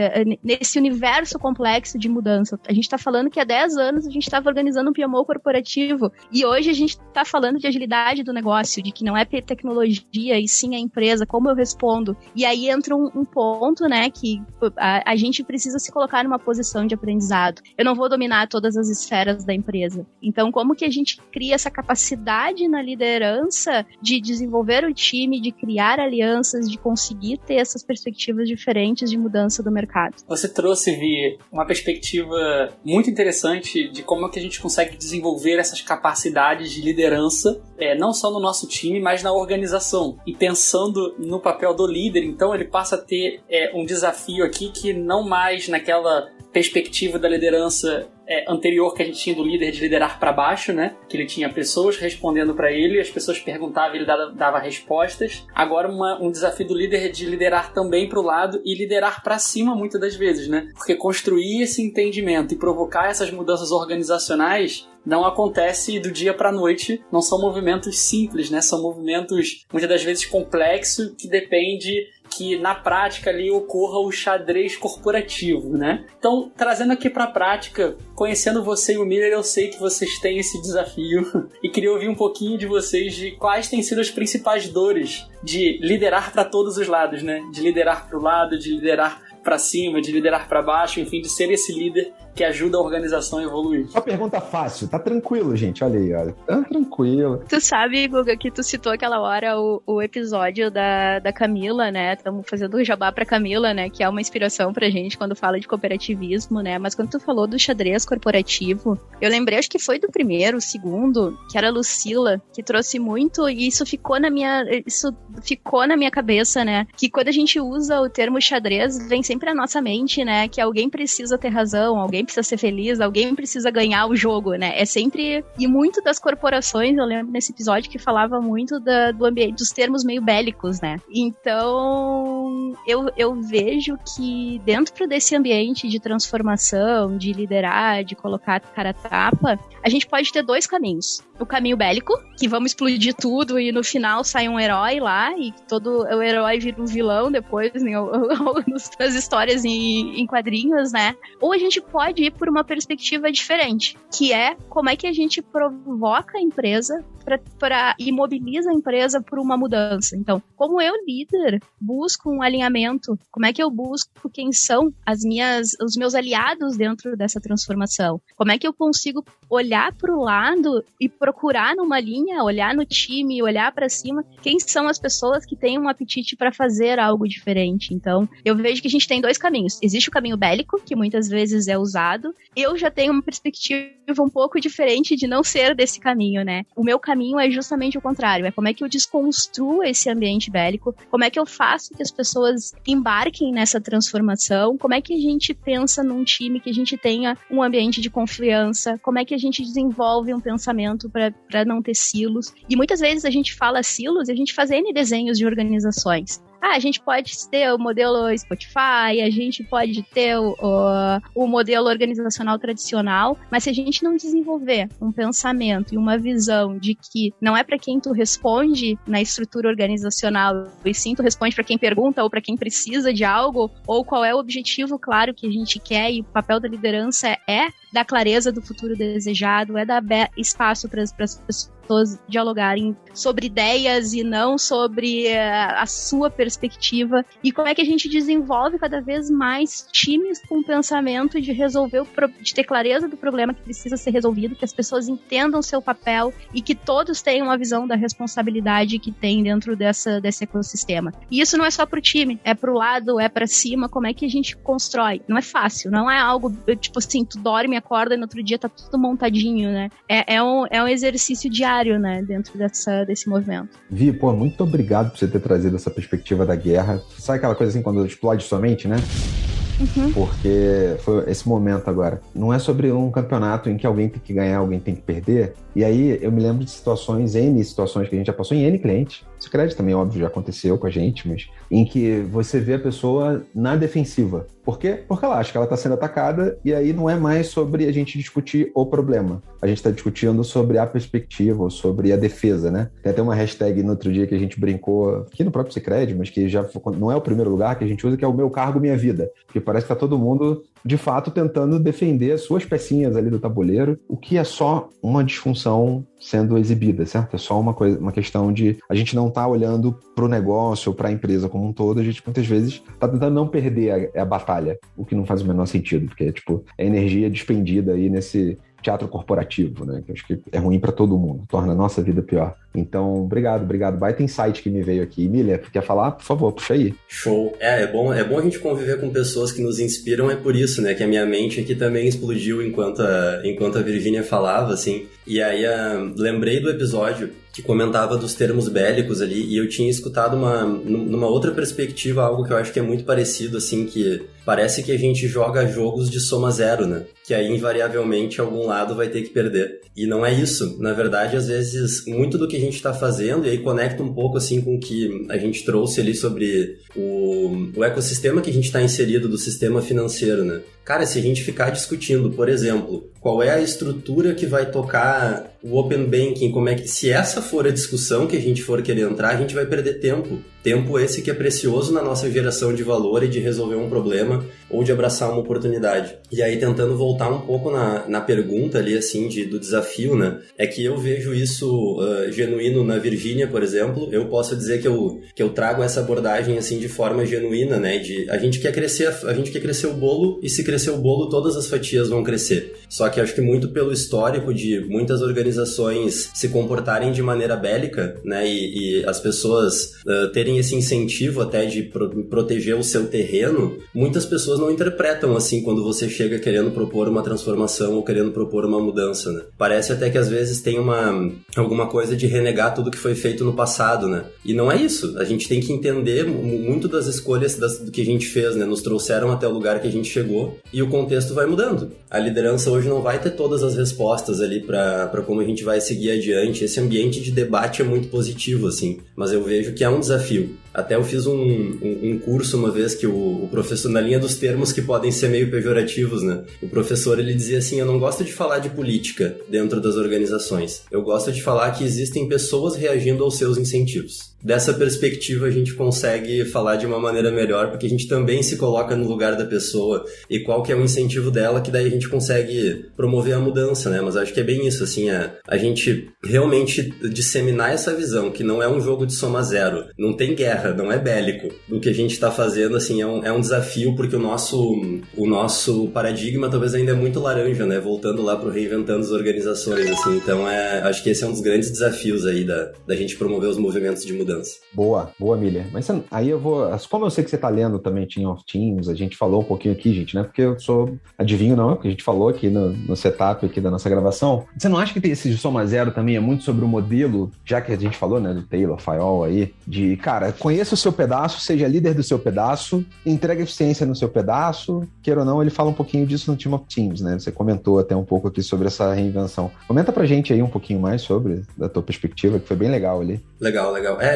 universo complexo de mudança. A gente tá falando que há 10 anos a gente estava organizando um PMO corporativo e hoje a gente tá falando de agilidade do negócio, de que não é tecnologia e sim a empresa, como eu respondo. E aí entra um ponto, né, que a gente precisa se colocar numa posição de aprendizado. Eu não vou dominar todas as esferas da empresa. Então, como que a gente cria essa capacidade na liderança de desenvolver o time, de criar alianças, de conseguir ter essas perspectivas diferentes de mudança do mercado? Você trouxe, Vi, uma perspectiva muito interessante de como é que a gente consegue desenvolver essas capacidades de liderança, não só no nosso time, mas na organização. E pensando no papel do líder, então ele passa a ter um desafio aqui que não mais naquela perspectiva da liderança anterior que a gente tinha do líder de liderar para baixo, né? Que ele tinha pessoas respondendo para ele, as pessoas perguntavam e ele dava respostas. Agora um desafio do líder de liderar também para o lado e liderar para cima muitas das vezes, né? Porque construir esse entendimento e provocar essas mudanças organizacionais não acontece do dia para a noite, não são movimentos simples, né? São movimentos muitas das vezes complexos que depende que na prática ali ocorra o xadrez corporativo, né? Então, trazendo aqui para a prática, conhecendo você e o Miller, eu sei que vocês têm esse desafio e queria ouvir um pouquinho de vocês de quais têm sido as principais dores de liderar para todos os lados, né? De liderar para o lado, de liderar para cima, de liderar para baixo, enfim, de ser esse líder que ajuda a organização a evoluir. Uma pergunta fácil, tá tranquilo, gente, olha aí, olha, tá tranquilo. Tu sabe, Guga, que tu citou aquela hora o episódio da Camila, né, estamos fazendo o jabá pra Camila, né, que é uma inspiração pra gente quando fala de cooperativismo, né, mas quando tu falou do xadrez corporativo, eu lembrei, acho que foi do primeiro, segundo, que era a Lucila, que trouxe muito, e isso ficou na minha cabeça, né, que quando a gente usa o termo xadrez, vem sempre à nossa mente, né, que alguém precisa ter razão, alguém precisa ser feliz, alguém precisa ganhar o jogo, né? É sempre... E muito das corporações, eu lembro nesse episódio que falava muito do ambiente, dos termos meio bélicos, né? Então, eu vejo que dentro desse ambiente de transformação, de liderar, de colocar cara a tapa, a gente pode ter dois caminhos. O caminho bélico, que vamos explodir tudo e no final sai um herói lá e todo o herói vira um vilão depois, né? Nas histórias em quadrinhos, né? Ou a gente pode ir por uma perspectiva diferente, que é como é que a gente provoca a empresa e mobiliza a empresa por uma mudança. Então, como eu, líder, busco um alinhamento, como é que eu busco quem são os meus aliados dentro dessa transformação? Como é que eu consigo olhar para o lado e procurar numa linha, olhar no time, olhar para cima, quem são as pessoas que têm um apetite para fazer algo diferente? Então, eu vejo que a gente tem dois caminhos. Existe o caminho bélico, que muitas vezes é usado. Eu já tenho uma perspectiva um pouco diferente de não ser desse caminho, né? O meu caminho é justamente o contrário. É como é que eu desconstruo esse ambiente bélico, como é que eu faço que as pessoas embarquem nessa transformação, como é que a gente pensa num time que a gente tenha um ambiente de confiança, como é que a gente desenvolve um pensamento para não ter silos. E muitas vezes a gente fala silos e a gente faz N desenhos de organizações. A gente pode ter o modelo Spotify, a gente pode ter o modelo organizacional tradicional, mas se a gente não desenvolver um pensamento e uma visão de que não é para quem tu responde na estrutura organizacional, e sim tu responde para quem pergunta ou para quem precisa de algo, ou qual é o objetivo claro que a gente quer, e o papel da liderança é dar clareza do futuro desejado, é dar espaço para as pessoas dialogarem sobre ideias e não sobre a sua perspectiva, e como é que a gente desenvolve cada vez mais times com o pensamento de resolver, de ter clareza do problema que precisa ser resolvido, que as pessoas entendam seu papel e que todos tenham uma visão da responsabilidade que tem dentro desse ecossistema. E isso não é só pro time, é pro lado, é pra cima, como é que a gente constrói? Não é fácil, não é algo tipo assim, tu dorme, acorda e no outro dia tá tudo montadinho, né? É um exercício diário, né, dentro desse movimento. Vi, muito obrigado por você ter trazido essa perspectiva da guerra. Sabe aquela coisa assim, quando explode sua mente, né? Porque foi esse momento agora. Não é sobre um campeonato em que alguém tem que ganhar, alguém tem que perder. E aí eu me lembro de N situações que a gente já passou em N clientes. Sicredi também, óbvio, já aconteceu com a gente, mas em que você vê a pessoa na defensiva. Por quê? Porque ela acha que ela está sendo atacada e aí não é mais sobre a gente discutir o problema. A gente está discutindo sobre a perspectiva, sobre a defesa, né? Tem até uma hashtag no outro dia que a gente brincou, aqui no próprio Sicredi, mas que já não é o primeiro lugar que a gente usa, que é o meu cargo, minha vida. Porque parece que está todo mundo, de fato, tentando defender as suas pecinhas ali do tabuleiro, o que é só uma disfunção sendo exibida, certo? É só uma questão de a gente não tá olhando pro negócio ou pra empresa como um todo, a gente muitas vezes tá tentando não perder a batalha, o que não faz o menor sentido, porque é energia despendida aí nesse teatro corporativo, né? Que eu acho que é ruim para todo mundo, torna a nossa vida pior. Então, obrigado. Baita insight que me veio aqui. Emília, quer falar? Por favor, puxa aí. Show. É bom a gente conviver com pessoas que nos inspiram, é por isso, né? Que a minha mente aqui também explodiu enquanto a Virgínia falava, assim. E aí, lembrei do episódio que comentava dos termos bélicos ali, e eu tinha escutado numa outra perspectiva algo que eu acho que é muito parecido, assim, que parece que a gente joga jogos de soma zero, né? Que aí, invariavelmente, algum lado vai ter que perder. E não é isso. Na verdade, às vezes, muito do que a gente está fazendo, e aí conecta um pouco, assim, com o que a gente trouxe ali sobre o ecossistema que a gente está inserido do sistema financeiro, né? Cara, se a gente ficar discutindo, por exemplo, qual é a estrutura que vai tocar o Open Banking, se essa for a discussão que a gente for querer entrar, a gente vai perder tempo. Tempo esse que é precioso na nossa geração de valor e de resolver um problema ou de abraçar uma oportunidade. E aí, tentando voltar um pouco na pergunta ali, assim, do desafio, né? É que eu vejo isso genuíno na Virgínia, por exemplo. Eu posso dizer que eu trago essa abordagem, assim, de forma genuína, né? A gente quer crescer o bolo, e se crescer o bolo, todas as fatias vão crescer. Só que acho que muito pelo histórico de muitas organizações se comportarem de maneira bélica, né? E as pessoas terem esse incentivo até de proteger o seu terreno, muitas pessoas não interpretam assim quando você chega querendo propor uma transformação ou querendo propor uma mudança, né? Parece até que às vezes tem alguma coisa de renegar tudo que foi feito no passado, né? E não é isso. A gente tem que entender muito das escolhas do que a gente fez, né? Nos trouxeram até o lugar que a gente chegou e o contexto vai mudando. A liderança hoje não vai ter todas as respostas ali para como a gente vai seguir adiante. Esse ambiente de debate é muito positivo, assim, mas eu vejo que é um desafio. Até eu fiz um curso uma vez que o professor, na linha dos termos que podem ser meio pejorativos, né? O professor, ele dizia assim, eu não gosto de falar de política dentro das organizações. Eu gosto de falar que existem pessoas reagindo aos seus incentivos. Dessa perspectiva, a gente consegue falar de uma maneira melhor, porque a gente também se coloca no lugar da pessoa e qual que é o incentivo dela, que daí a gente consegue promover a mudança, né? Mas acho que é bem isso, assim, a gente realmente disseminar essa visão, que não é um jogo de soma zero, não tem guerra, não é bélico. O que a gente está fazendo, assim, é um desafio, porque o nosso paradigma talvez ainda é muito laranja, né? Voltando lá pro reinventando as organizações, assim. Então, acho que esse é um dos grandes desafios aí da gente promover os movimentos de mudança. Boa, Emília. Mas aí eu vou... Como eu sei que você tá lendo também Team of Teams, a gente falou um pouquinho aqui, gente, né? Porque eu sou adivinho, não, porque a gente falou aqui no setup aqui da nossa gravação. Você não acha que esse de soma zero também é muito sobre o modelo, já que a gente falou, né, do Taylor, Fayol aí, de, cara, conheça o seu pedaço, seja líder do seu pedaço, entrega eficiência no seu pedaço, queira ou não, ele fala um pouquinho disso no Team of Teams, né? Você comentou até um pouco aqui sobre essa reinvenção. Comenta pra gente aí um pouquinho mais sobre, da tua perspectiva, que foi bem legal ali. Legal.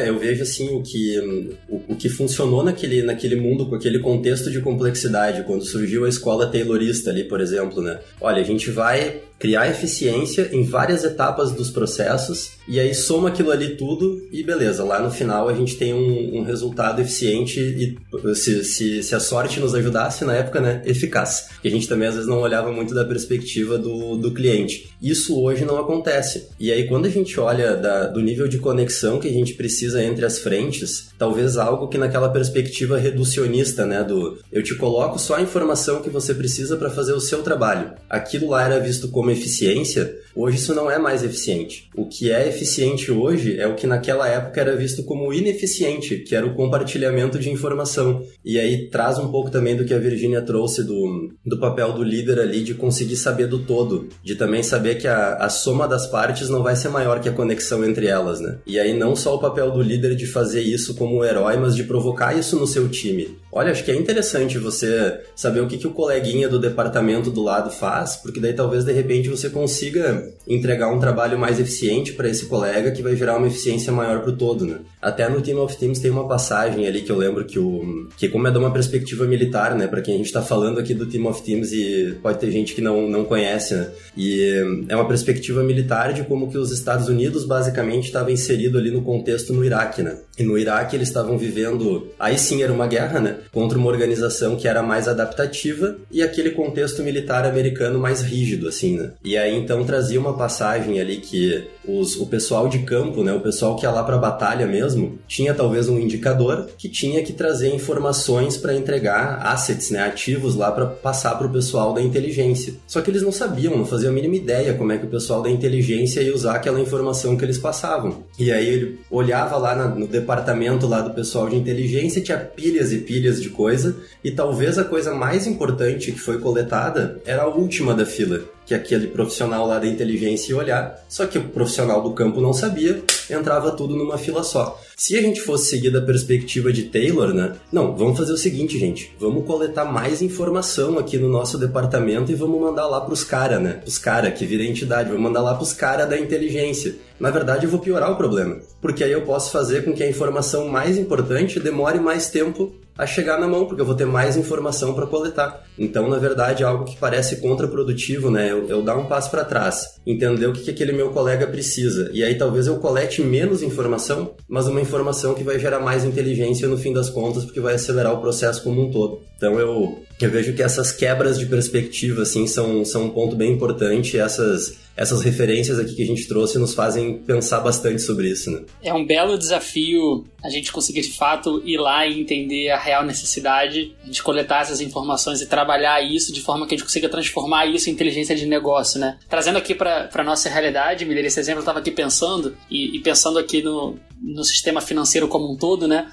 Eu vejo assim o que funcionou naquele mundo, com aquele contexto de complexidade, quando surgiu a escola taylorista ali, por exemplo, né? Olha, a gente vai criar eficiência em várias etapas dos processos e aí soma aquilo ali tudo e beleza, lá no final a gente tem um resultado eficiente e se a sorte nos ajudasse na época, né, eficaz. E a gente também às vezes não olhava muito da perspectiva do cliente. Isso hoje não acontece. E aí quando a gente olha do nível de conexão que a gente precisa entre as frentes, talvez algo que naquela perspectiva reducionista, né, eu te coloco só a informação que você precisa para fazer o seu trabalho. Aquilo lá era visto como como eficiência, hoje isso não é mais eficiente. O que é eficiente hoje é o que naquela época era visto como ineficiente, que era o compartilhamento de informação. E aí traz um pouco também do que a Virgínia trouxe do papel do líder ali, de conseguir saber do todo, de também saber que a soma das partes não vai ser maior que a conexão entre elas, né? E aí não só o papel do líder de fazer isso como um herói, mas de provocar isso no seu time. Olha, acho que é interessante você saber o que o coleguinha do departamento do lado faz, porque daí talvez de repente você consiga entregar um trabalho mais eficiente para esse colega, que vai gerar uma eficiência maior para o todo, né? Até no Team of Teams tem uma passagem ali que eu lembro que como é de uma perspectiva militar, né? Para quem a gente está falando aqui do Team of Teams, e pode ter gente que não conhece, né? E é uma perspectiva militar de como que os Estados Unidos basicamente estavam inseridos ali no contexto no Iraque, né? E no Iraque eles estavam vivendo, aí sim era uma guerra, né? Contra uma organização que era mais adaptativa e aquele contexto militar americano mais rígido, assim, né? E aí então trazia uma passagem ali que o pessoal de campo, né? O pessoal que ia lá pra batalha mesmo, tinha talvez um indicador que tinha que trazer informações para entregar assets, né? Ativos lá para passar pro pessoal da inteligência. Só que eles não sabiam, não faziam a mínima ideia como é que o pessoal da inteligência ia usar aquela informação que eles passavam. E aí ele olhava lá no departamento lá do pessoal de inteligência, tinha pilhas e pilhas de coisa, e talvez a coisa mais importante que foi coletada era a última da fila, que aquele profissional lá da inteligência ia olhar, só que o profissional do campo não sabia, entrava tudo numa fila só. Se a gente fosse seguir da perspectiva de Taylor, né? Não, vamos fazer o seguinte, gente, vamos coletar mais informação aqui no nosso departamento e vamos mandar lá pros caras, né? Os caras que viram entidade, vamos mandar lá pros caras da inteligência. Na verdade, eu vou piorar o problema, porque aí eu posso fazer com que a informação mais importante demore mais tempo a chegar na mão, porque eu vou ter mais informação para coletar. Então, na verdade, é algo que parece contraprodutivo, né? Eu dar um passo para trás, entender o que aquele meu colega precisa, e aí talvez eu colete menos informação, mas uma informação que vai gerar mais inteligência no fim das contas, porque vai acelerar o processo como um todo. Então, eu vejo que essas quebras de perspectiva, assim, são um ponto bem importante. Essas referências aqui que a gente trouxe nos fazem pensar bastante sobre isso, né? É um belo desafio a gente conseguir, de fato, ir lá e entender a real necessidade, a gente coletar essas informações e trabalhar isso de forma que a gente consiga transformar isso em inteligência de negócio, né? Trazendo aqui para nossa realidade, Miller, esse exemplo eu estava aqui pensando, e pensando aqui no sistema financeiro como um todo, né?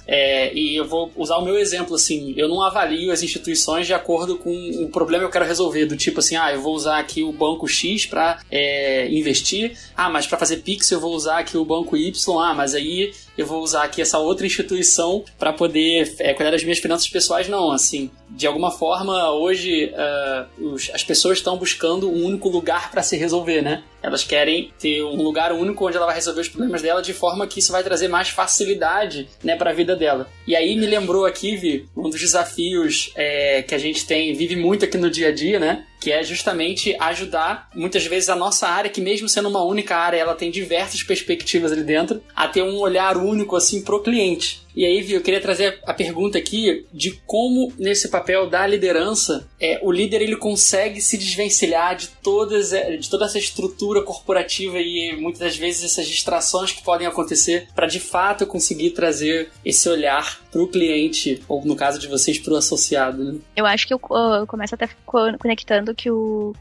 E eu vou usar o meu exemplo, assim, eu não avalio as instituições de acordo com o problema que eu quero resolver, do tipo assim, eu vou usar aqui o banco X para investir, mas para fazer Pix eu vou usar aqui o banco Y, mas aí eu vou usar aqui essa outra instituição para poder cuidar das minhas finanças pessoais. Não, assim, de alguma forma hoje as pessoas estão buscando um único lugar para se resolver, né? Elas querem ter um lugar único onde ela vai resolver os problemas dela, de forma que isso vai trazer mais facilidade, né, para a vida dela. E aí me lembrou aqui, Vi, um dos desafios que a gente vive muito aqui no dia a dia, né? Que é justamente ajudar, muitas vezes, a nossa área, que mesmo sendo uma única área, ela tem diversas perspectivas ali dentro, a ter um olhar único, assim, pro cliente. E aí, Vi, eu queria trazer a pergunta aqui de como, nesse papel da liderança, o líder ele consegue se desvencilhar de toda essa estrutura corporativa e, muitas das vezes, essas distrações que podem acontecer para, de fato, conseguir trazer esse olhar pro cliente, ou, no caso de vocês, pro associado, né? Eu acho que eu começo até conectando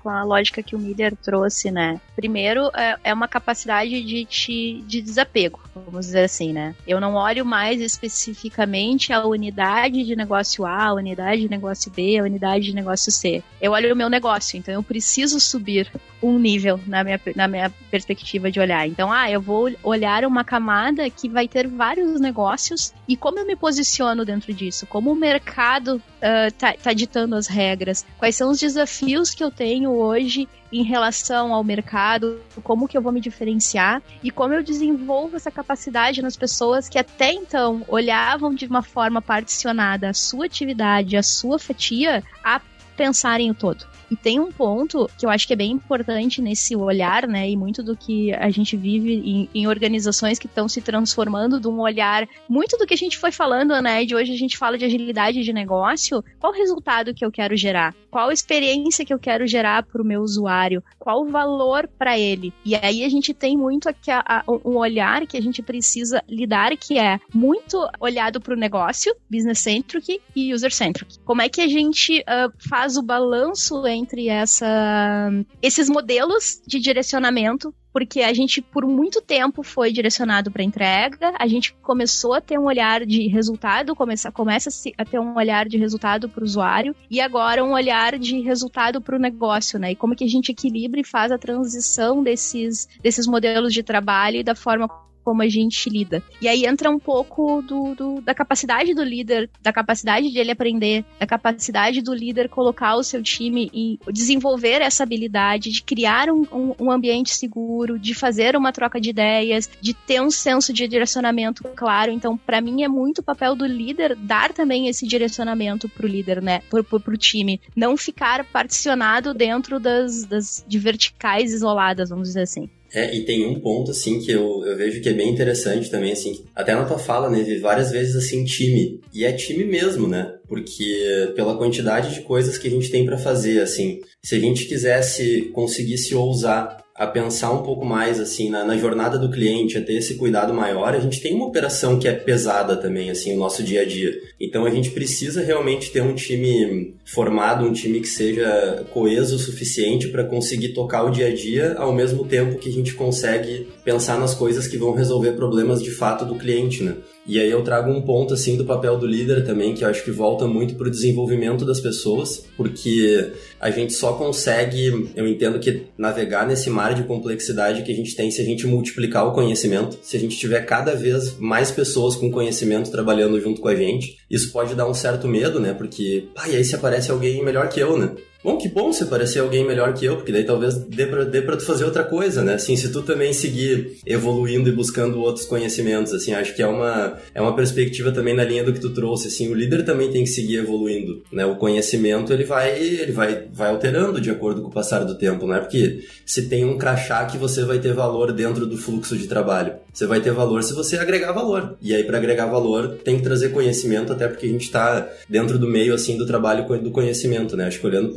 com a lógica que o Miller trouxe, né? Primeiro, é uma capacidade de desapego, vamos dizer assim, né? Eu não olho mais especificamente a unidade de negócio A, a unidade de negócio B, a unidade de negócio C. Eu olho o meu negócio, então eu preciso subir um nível na minha perspectiva de olhar. Então, eu vou olhar uma camada que vai ter vários negócios e como eu me posiciono dentro disso, como o mercado tá ditando as regras, quais são os desafios que eu tenho hoje em relação ao mercado, como que eu vou me diferenciar e como eu desenvolvo essa capacidade nas pessoas que até então olhavam de uma forma particionada a sua atividade, a sua fatia, a pensarem o todo. E tem um ponto que eu acho que é bem importante nesse olhar, né, e muito do que a gente vive em organizações que estão se transformando de um olhar, muito do que a gente foi falando, né, de hoje a gente fala de agilidade de negócio, qual o resultado que eu quero gerar? Qual a experiência que eu quero gerar para o meu usuário? Qual o valor para ele? E aí a gente tem muito aqui um olhar que a gente precisa lidar, que é muito olhado para o negócio, business-centric e user-centric. Como é que a gente faz o balanço entre entre esses modelos de direcionamento, porque a gente, por muito tempo, foi direcionado para entrega, a gente começou a ter um olhar de resultado, começa a ter um olhar de resultado para o usuário, e agora um olhar de resultado para o negócio, né? E como que a gente equilibra e faz a transição desses modelos de trabalho e da forma como a gente lida. E aí entra um pouco da capacidade do líder, da capacidade de ele aprender, da capacidade do líder colocar o seu time e desenvolver essa habilidade de criar um ambiente seguro, de fazer uma troca de ideias, de ter um senso de direcionamento claro. Então, para mim, é muito o papel do líder dar também esse direcionamento pro líder, né? Pro time. Não ficar particionado dentro de verticais isoladas, vamos dizer assim. E tem um ponto, assim, que eu vejo que é bem interessante também, assim, até na tua fala, né, vi várias vezes, assim, time. E é time mesmo, né? Porque pela quantidade de coisas que a gente tem pra fazer, assim, se a gente conseguisse ousar a pensar um pouco mais, assim, na jornada do cliente, a ter esse cuidado maior, a gente tem uma operação que é pesada também, assim, o nosso dia a dia. Então a gente precisa realmente ter um time formado, um time que seja coeso o suficiente para conseguir tocar o dia a dia, ao mesmo tempo que a gente consegue pensar nas coisas que vão resolver problemas de fato do cliente, né? E aí eu trago um ponto, assim, do papel do líder também, que eu acho que volta muito pro desenvolvimento das pessoas, porque a gente só consegue, eu entendo que navegar nesse mar de complexidade que a gente tem se a gente multiplicar o conhecimento, se a gente tiver cada vez mais pessoas com conhecimento trabalhando junto com a gente. Isso pode dar um certo medo, né? Porque, e aí se aparece alguém melhor que eu, né? Bom, que bom se parecer alguém melhor que eu, porque daí talvez dê pra tu fazer outra coisa, né? Assim, se tu também seguir evoluindo e buscando outros conhecimentos, assim, acho que é uma perspectiva também na linha do que tu trouxe, assim, o líder também tem que seguir evoluindo, né? O conhecimento, ele vai alterando de acordo com o passar do tempo, né? Porque se tem um crachá que você vai ter valor dentro do fluxo de trabalho, você vai ter valor se você agregar valor. E aí, para agregar valor, tem que trazer conhecimento, até porque a gente tá dentro do meio, assim, do trabalho do conhecimento, né? Acho que olhando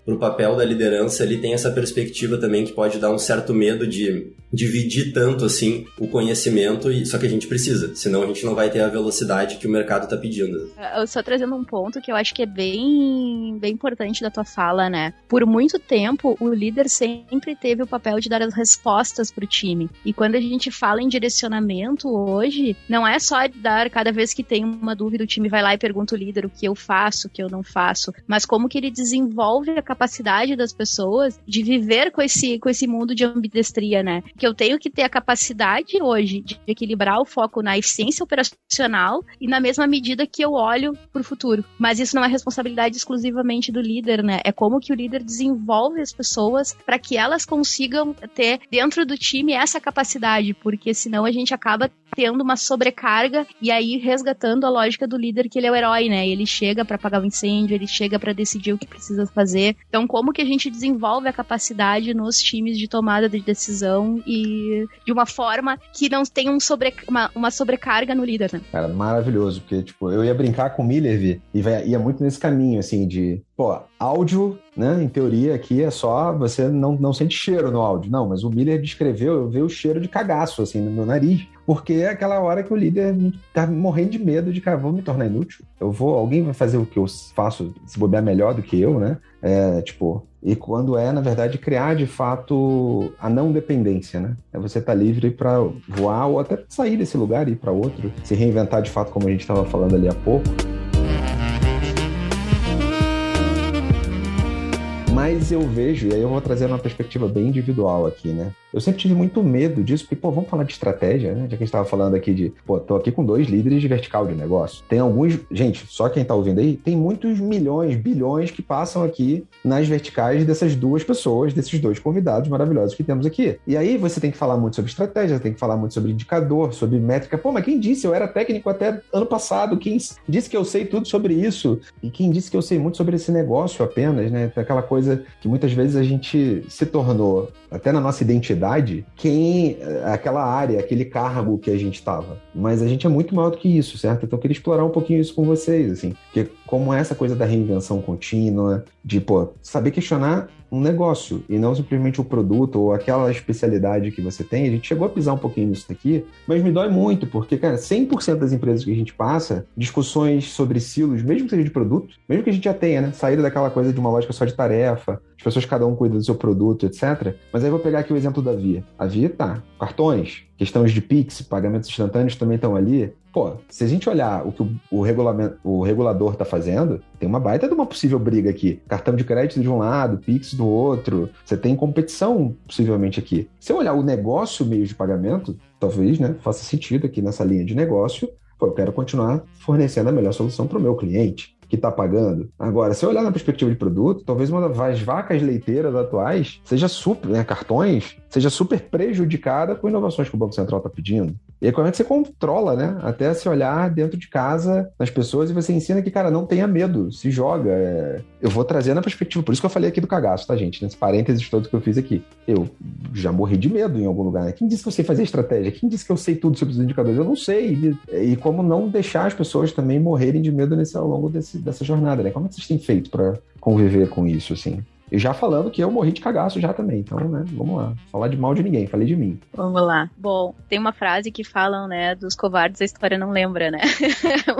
pro papel da liderança, ele tem essa perspectiva também que pode dar um certo medo de dividir tanto, assim, o conhecimento, só que a gente precisa, senão a gente não vai ter a velocidade que o mercado tá pedindo. Eu só trazendo um ponto que eu acho que é bem importante da tua fala, né? Por muito tempo, o líder sempre teve o papel de dar as respostas pro time. E quando a gente fala em direcionamento hoje, não é só dar, cada vez que tem uma dúvida, o time vai lá e pergunta o líder o que eu faço, o que eu não faço, mas como que ele desenvolve a capacidade das pessoas de viver com esse mundo de ambidestria, né? Que eu tenho que ter a capacidade hoje de equilibrar o foco na eficiência operacional e na mesma medida que eu olho pro futuro. Mas isso não é responsabilidade exclusivamente do líder, né? É como que o líder desenvolve as pessoas para que elas consigam ter dentro do time essa capacidade, porque senão a gente acaba tendo uma sobrecarga e aí resgatando a lógica do líder, que ele é o herói, né? Ele chega para apagar o incêndio, ele chega para decidir o que precisa fazer. Então, como que a gente desenvolve a capacidade nos times de tomada de decisão e de uma forma que não tenha uma sobrecarga no líder, né? Cara, maravilhoso, porque, tipo, eu ia brincar com o Miller, Vi, e ia muito nesse caminho, assim, de, áudio, né, em teoria aqui é só, você não sente cheiro no áudio, não, mas o Miller descreveu, eu vejo o cheiro de cagaço, assim, no meu nariz, porque é aquela hora que o líder tá morrendo de medo de, cara, vou me tornar inútil, alguém vai fazer o que eu faço, se bobear melhor do que eu, né, e quando na verdade, criar de fato a não dependência, né? É você estar livre para voar ou até sair desse lugar e ir para outro, se reinventar de fato, como a gente estava falando ali há pouco. Mas eu vejo, e aí eu vou trazer uma perspectiva bem individual aqui, né? Eu sempre tive muito medo disso, porque, vamos falar de estratégia, né? Já que a gente estava falando aqui de, tô aqui com 2 líderes de vertical de negócio. Tem alguns, gente, só quem tá ouvindo aí, tem muitos milhões, bilhões que passam aqui nas verticais dessas 2 pessoas, desses 2 convidados maravilhosos que temos aqui. E aí você tem que falar muito sobre estratégia, tem que falar muito sobre indicador, sobre métrica. Mas quem disse? Eu era técnico até ano passado, quem disse que eu sei tudo sobre isso? E quem disse que eu sei muito sobre esse negócio apenas, né? Aquela coisa que muitas vezes a gente se tornou, até na nossa identidade, aquela área, aquele cargo que a gente estava. Mas a gente é muito maior do que isso, certo? Então eu queria explorar um pouquinho isso com vocês, assim. Porque como essa coisa da reinvenção contínua, de, saber questionar um negócio e não simplesmente o produto ou aquela especialidade que você tem. A gente chegou a pisar um pouquinho nisso daqui, mas me dói muito, porque, cara, 100% das empresas que a gente passa, discussões sobre silos, mesmo que seja de produto, mesmo que a gente já tenha, né, saída daquela coisa de uma lógica só de tarefa, as pessoas cada um cuida do seu produto, etc. Mas aí eu vou pegar aqui o exemplo da Via. A Via cartões, questões de Pix, pagamentos instantâneos também estão ali. Pô, se a gente olhar o que o regulador está fazendo, tem uma baita de uma possível briga aqui. Cartão de crédito de um lado, Pix do outro. Você tem competição, possivelmente, aqui. Se eu olhar o negócio meio de pagamento, talvez, né, faça sentido aqui nessa linha de negócio. Pô, eu quero continuar fornecendo a melhor solução para o meu cliente que está pagando. Agora, se eu olhar na perspectiva de produto, talvez uma das vacas leiteiras atuais seja super, né, cartões, seja super prejudicada com inovações que o Banco Central está pedindo. E aí, como é que você controla, né? Até se olhar dentro de casa nas pessoas e você ensina que, cara, não tenha medo, se joga. Eu vou trazer na perspectiva, por isso que eu falei aqui do cagaço, tá, gente? Nesse parênteses todo que eu fiz aqui. Eu já morri de medo em algum lugar, né? Quem disse que eu sei fazer estratégia? Quem disse que eu sei tudo sobre os indicadores? Eu não sei. E como não deixar as pessoas também morrerem de medo ao longo dessa jornada, né? Como é que vocês têm feito para conviver com isso, assim? E já falando que eu morri de cagaço já também, então, né, vamos lá. Falar de mal de ninguém, falei de mim. Vamos lá. Bom, tem uma frase que falam, né, dos covardes a história não lembra, né?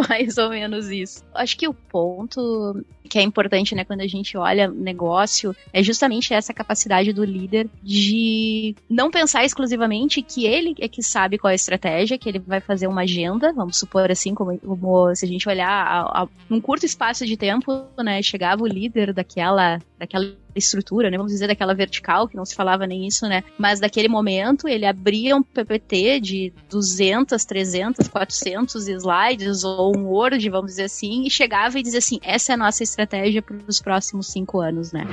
Mais ou menos isso. Acho que o ponto que é importante, né, quando a gente olha negócio, é justamente essa capacidade do líder de não pensar exclusivamente que ele é que sabe qual é a estratégia, que ele vai fazer uma agenda, vamos supor assim, como se a gente olhar num curto espaço de tempo, né, chegava o líder daquela estrutura, né, vamos dizer, daquela vertical, que não se falava nem isso, né, mas daquele momento ele abria um PPT de 200, 300, 400 slides, ou um Word, vamos dizer assim, e chegava e dizia assim, essa é a nossa estratégia para os próximos 5 anos, né.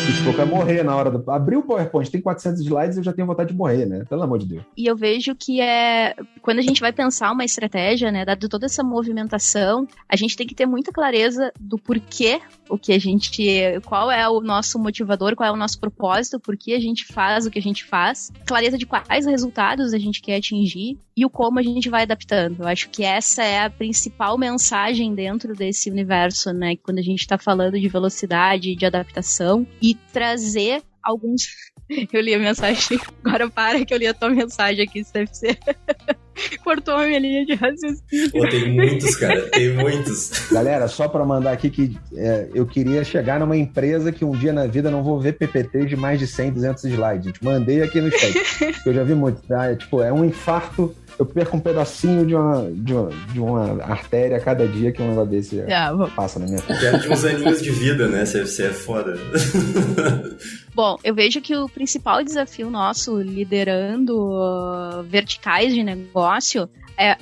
E tipo, eu quero morrer na hora do... Abrir o PowerPoint, tem 400 slides, eu já tenho vontade de morrer, né? Pelo amor de Deus. E eu vejo que quando a gente vai pensar uma estratégia, né, dado toda essa movimentação, a gente tem que ter muita clareza do porquê, qual é o nosso motivador, qual é o nosso propósito, por que a gente faz o que a gente faz, clareza de quais resultados a gente quer atingir e o como a gente vai adaptando. Eu acho que essa é a principal mensagem dentro desse universo, né, quando a gente está falando de velocidade, de adaptação, e trazer alguns... Eu li a mensagem, agora para que eu li a tua mensagem aqui, CFC. Cortou a minha linha de raciocínio. Pô, tem muitos, cara, tem muitos. Galera, só para mandar aqui que eu queria chegar numa empresa que um dia na vida não vou ver PPT de mais de 100, 200 slides. Gente, mandei aqui no chat, que eu já vi muito, tá? É um infarto, eu perco um pedacinho de uma artéria a cada dia que um negócio desse passa na minha frente. Perde uns aninhos de vida, né? Você é foda. Bom, eu vejo que o principal desafio nosso, liderando verticais de negócio, é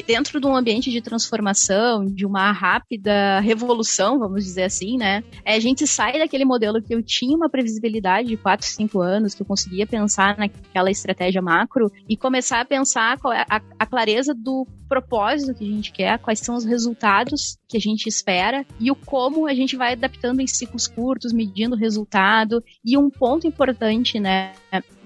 dentro de um ambiente de transformação, de uma rápida revolução, vamos dizer assim, né? A gente sai daquele modelo que eu tinha uma previsibilidade de 4, 5 anos, que eu conseguia pensar naquela estratégia macro e começar a pensar a clareza do propósito que a gente quer, quais são os resultados que a gente espera e o como a gente vai adaptando em ciclos curtos, medindo o resultado. E um ponto importante, né?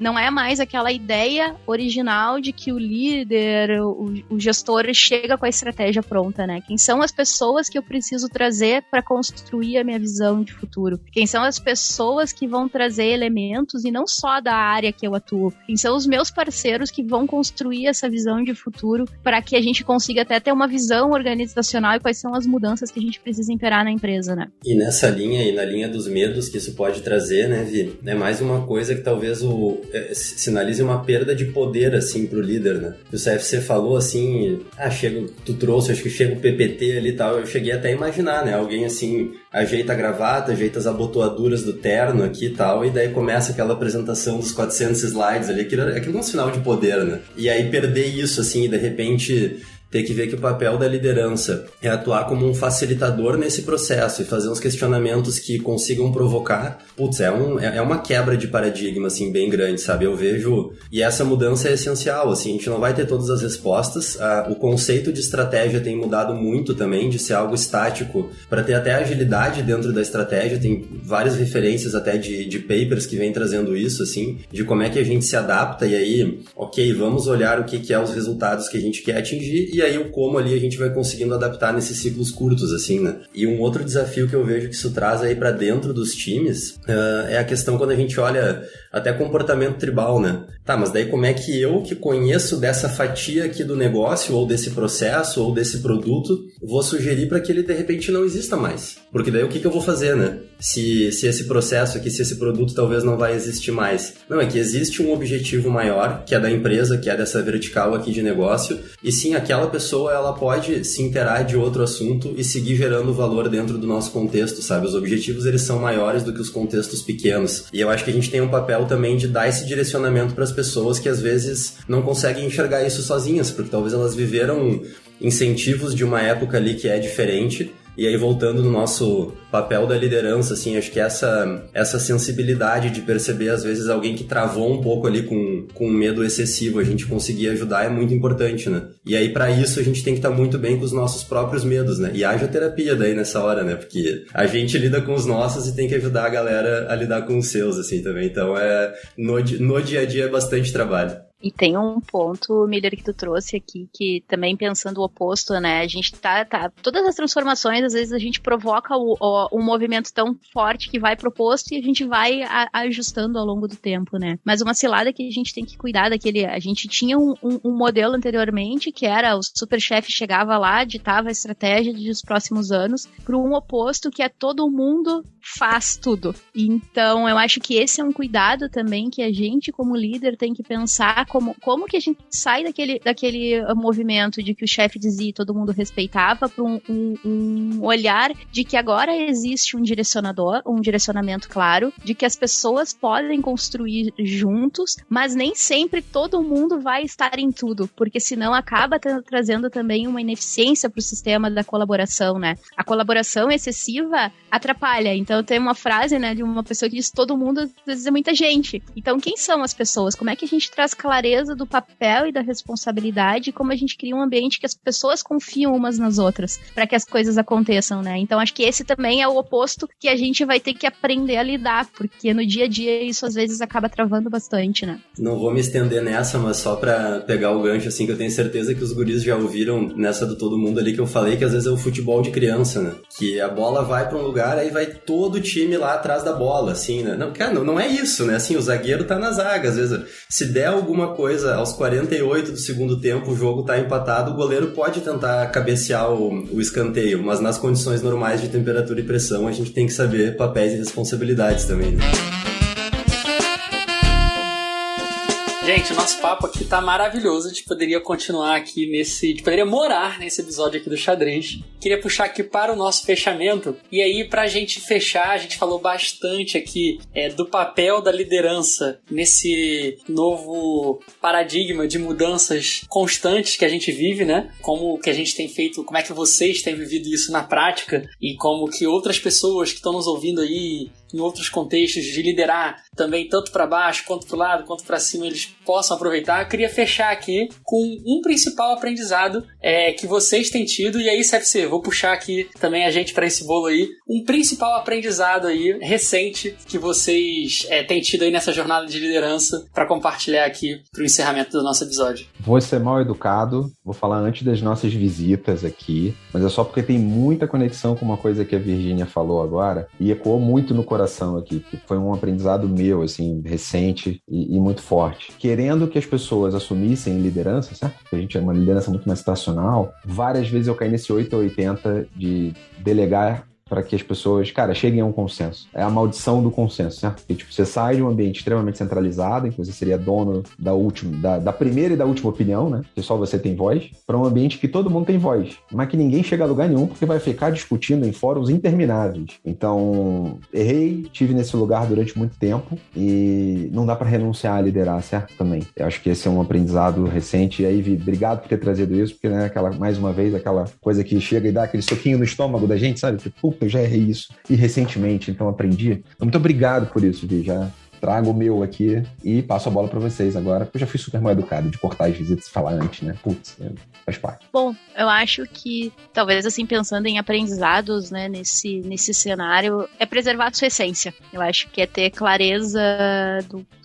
Não é mais aquela ideia original de que o líder, o gestor chega com a estratégia pronta, né? Quem são as pessoas que eu preciso trazer para construir a minha visão de futuro? Quem são as pessoas que vão trazer elementos e não só da área que eu atuo? Quem são os meus parceiros que vão construir essa visão de futuro para que a gente consiga até ter uma visão organizacional e quais são as mudanças que a gente precisa imperar na empresa, né? E nessa linha e na linha dos medos que isso pode trazer, né, Vi? É mais uma coisa que talvez sinalize uma perda de poder, assim, pro líder, né? O CFC falou, assim, tu trouxe, acho que chega o PPT ali e tal, eu cheguei até a imaginar, né? Alguém, assim, ajeita a gravata, ajeita as abotoaduras do terno aqui e tal, e daí começa aquela apresentação dos 400 slides ali, aquilo é um sinal de poder, né? E aí perder isso, assim, e de repente ter que ver que o papel da liderança é atuar como um facilitador nesse processo e fazer uns questionamentos que consigam provocar, é uma quebra de paradigma, assim, bem grande, sabe? Eu vejo, e essa mudança é essencial, assim, a gente não vai ter todas as respostas, o conceito de estratégia tem mudado muito também, de ser algo estático, para ter até agilidade dentro da estratégia, tem várias referências até de papers que vêm trazendo isso, assim, de como é que a gente se adapta, e aí, ok, vamos olhar o que é os resultados que a gente quer atingir, e aí o como ali a gente vai conseguindo adaptar nesses ciclos curtos, assim, né? E um outro desafio que eu vejo que isso traz aí pra dentro dos times é a questão quando a gente olha até comportamento tribal, né? Tá, mas daí como é que eu, que conheço dessa fatia aqui do negócio, ou desse processo, ou desse produto, vou sugerir para que ele de repente não exista mais? Porque daí o que eu vou fazer, né? Se esse processo aqui, se esse produto talvez não vai existir mais. Não, é que existe um objetivo maior, que é da empresa, que é dessa vertical aqui de negócio, e sim, aquela pessoa, ela pode se inteirar de outro assunto e seguir gerando valor dentro do nosso contexto, sabe? Os objetivos, eles são maiores do que os contextos pequenos. E eu acho que a gente tem um papel também de dar esse direcionamento para as pessoas que às vezes não conseguem enxergar isso sozinhas, porque talvez elas viveram incentivos de uma época ali que é diferente. E aí, voltando no nosso papel da liderança, assim, acho que essa sensibilidade de perceber, às vezes, alguém que travou um pouco ali com um medo excessivo, a gente conseguir ajudar é muito importante, né? E aí, para isso, a gente tem que estar muito bem com os nossos próprios medos, né? E haja terapia daí nessa hora, né? Porque a gente lida com os nossos e tem que ajudar a galera a lidar com os seus, assim, também. Então, no dia a dia é bastante trabalho. E tem um ponto, Miller, que tu trouxe aqui, que também pensando o oposto, né, a gente todas as transformações, às vezes a gente provoca um movimento tão forte que vai pro oposto e a gente vai ajustando ao longo do tempo, né. Mas uma cilada que a gente tem que cuidar a gente tinha um modelo anteriormente, que era o superchefe chegava lá, ditava a estratégia dos próximos anos, para um oposto que é todo mundo faz tudo. Então, eu acho que esse é um cuidado também que a gente, como líder, tem que pensar como que a gente sai daquele movimento de que o chefe dizia e todo mundo respeitava para um olhar de que agora existe um direcionamento claro, de que as pessoas podem construir juntos, mas nem sempre todo mundo vai estar em tudo, porque senão acaba trazendo também uma ineficiência para o sistema da colaboração, né? A colaboração excessiva atrapalha. Então tem uma frase, né, de uma pessoa que diz todo mundo, às vezes é muita gente. Então quem são as pessoas? Como é que a gente traz clareza do papel e da responsabilidade, como a gente cria um ambiente que as pessoas confiam umas nas outras para que as coisas aconteçam, né? Então acho que esse também é o oposto que a gente vai ter que aprender a lidar, porque no dia a dia isso às vezes acaba travando bastante, né? Não vou me estender nessa, mas só pra pegar o gancho, assim, que eu tenho certeza que os guris já ouviram nessa do todo mundo ali que eu falei, que às vezes é o futebol de criança, né? Que a bola vai pra um lugar, aí vai todo o time lá atrás da bola, assim, né? Não, cara, não é isso, né? Assim, o zagueiro tá na zaga, às vezes, se der alguma coisa aos 48 do segundo tempo, o jogo tá empatado, o goleiro pode tentar cabecear o escanteio, mas nas condições normais de temperatura e pressão, a gente tem que saber papéis e responsabilidades também, né? Gente, o nosso papo aqui tá maravilhoso. A gente poderia continuar aqui poderia morar nesse episódio aqui do Xadrez. Queria puxar aqui para o nosso fechamento. E aí, pra gente fechar, a gente falou bastante aqui do papel da liderança nesse novo paradigma de mudanças constantes que a gente vive, né? Como que a gente tem feito, como é que vocês têm vivido isso na prática e como que outras pessoas que estão nos ouvindo aí em outros contextos de liderar também tanto para baixo, quanto para o lado, quanto para cima, eles possam aproveitar. Eu queria fechar aqui com um principal aprendizado que vocês têm tido, e aí, CFC, vou puxar aqui também a gente para esse bolo aí, um principal aprendizado aí, recente, que vocês têm tido aí nessa jornada de liderança para compartilhar aqui para o encerramento do nosso episódio. Vou ser mal educado, vou falar antes das nossas visitas aqui, mas é só porque tem muita conexão com uma coisa que a Virgínia falou agora, e ecoou muito no coração aqui, que foi um aprendizado meu, assim, recente e muito forte. Querendo que as pessoas assumissem liderança, certo? Porque a gente é uma liderança muito mais estacional, várias vezes eu caí nesse 8 a 80 de delegar para que as pessoas, cara, cheguem a um consenso. É a maldição do consenso, certo? Porque, tipo, você sai de um ambiente extremamente centralizado, em que você seria dono da primeira e da última opinião, né? Que só você tem voz, para um ambiente que todo mundo tem voz, mas que ninguém chega a lugar nenhum, porque vai ficar discutindo em fóruns intermináveis. Então, errei, tive nesse lugar durante muito tempo e não dá para renunciar a liderar, certo? Também. Eu acho que esse é um aprendizado recente. E aí, Vi, obrigado por ter trazido isso, porque, né, mais uma vez, aquela coisa que chega e dá aquele soquinho no estômago da gente, sabe? Tipo, eu já errei isso e recentemente, então aprendi. Então, muito obrigado por isso, Vi. Já trago o meu aqui e passo a bola para vocês agora, porque eu já fui super mal educado de cortar as visitas e falar antes, né? Putz, faz parte. Bom, eu acho que talvez assim, pensando em aprendizados, né, nesse cenário, é preservar a sua essência. Eu acho que é ter clareza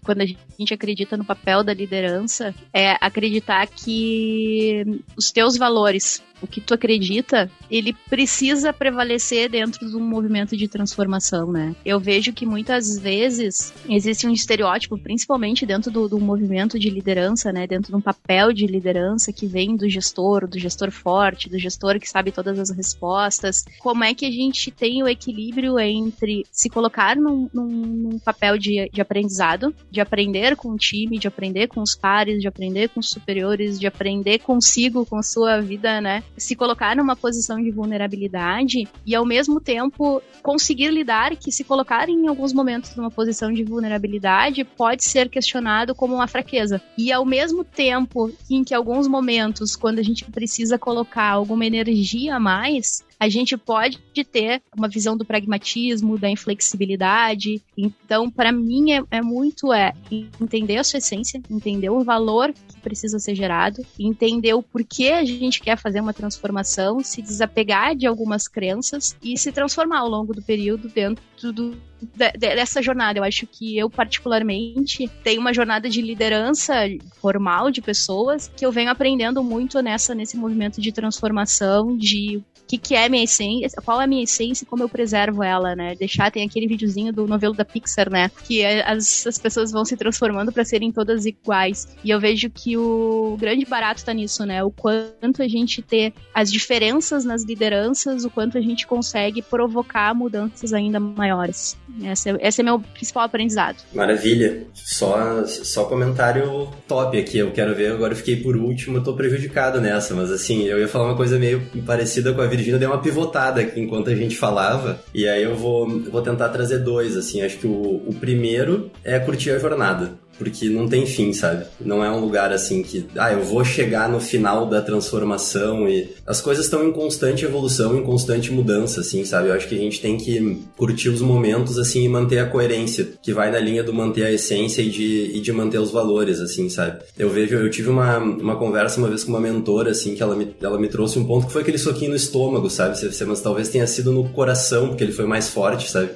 quando a gente acredita no papel da liderança, é acreditar que os teus valores, o que tu acredita, ele precisa prevalecer dentro de um movimento de transformação, né? Eu vejo que muitas vezes existe um estereótipo, principalmente dentro do movimento de liderança, né? Dentro de um papel de liderança que vem do gestor forte, do gestor que sabe todas as respostas. Como é que a gente tem o equilíbrio entre se colocar num papel de aprendizado, de aprender com o time, de aprender com os pares, de aprender com os superiores, de aprender consigo, com a sua vida, né? Se colocar numa posição de vulnerabilidade e, ao mesmo tempo, conseguir lidar que se colocar em alguns momentos numa posição de vulnerabilidade pode ser questionado como uma fraqueza. E, ao mesmo tempo em que, alguns momentos, quando a gente precisa colocar alguma energia a mais, a gente pode ter uma visão do pragmatismo, da inflexibilidade. Então, para mim, é muito entender a sua essência, entender o valor que precisa ser gerado, entender o porquê a gente quer fazer uma transformação, se desapegar de algumas crenças e se transformar ao longo do período dentro dessa jornada. Eu acho que eu, particularmente, tenho uma jornada de liderança formal de pessoas que eu venho aprendendo muito nesse movimento de transformação, de o que é a minha essência, qual é a minha essência e como eu preservo ela, né? Tem aquele videozinho do novelo da Pixar, né? Que as pessoas vão se transformando para serem todas iguais. E eu vejo que o grande barato tá nisso, né? O quanto a gente ter as diferenças nas lideranças, o quanto a gente consegue provocar mudanças ainda maiores. Esse é meu principal aprendizado. Maravilha. Só comentário top aqui. Eu quero ver, agora eu fiquei por último, eu tô prejudicado nessa, mas assim, eu ia falar uma coisa meio parecida com a Virgínia, deu uma pivotada aqui enquanto a gente falava, e aí eu vou tentar trazer dois, assim. Acho que o primeiro é curtir a jornada, porque não tem fim, sabe? Não é um lugar assim que, eu vou chegar no final da transformação, e as coisas estão em constante evolução, em constante mudança, assim, sabe? Eu acho que a gente tem que curtir os momentos, assim, e manter a coerência, que vai na linha do manter a essência e de manter os valores, assim, sabe? Eu tive uma conversa uma vez com uma mentora, assim, que ela me trouxe um ponto que foi aquele soquinho no estômago, sabe? Mas talvez tenha sido no coração, porque ele foi mais forte, sabe?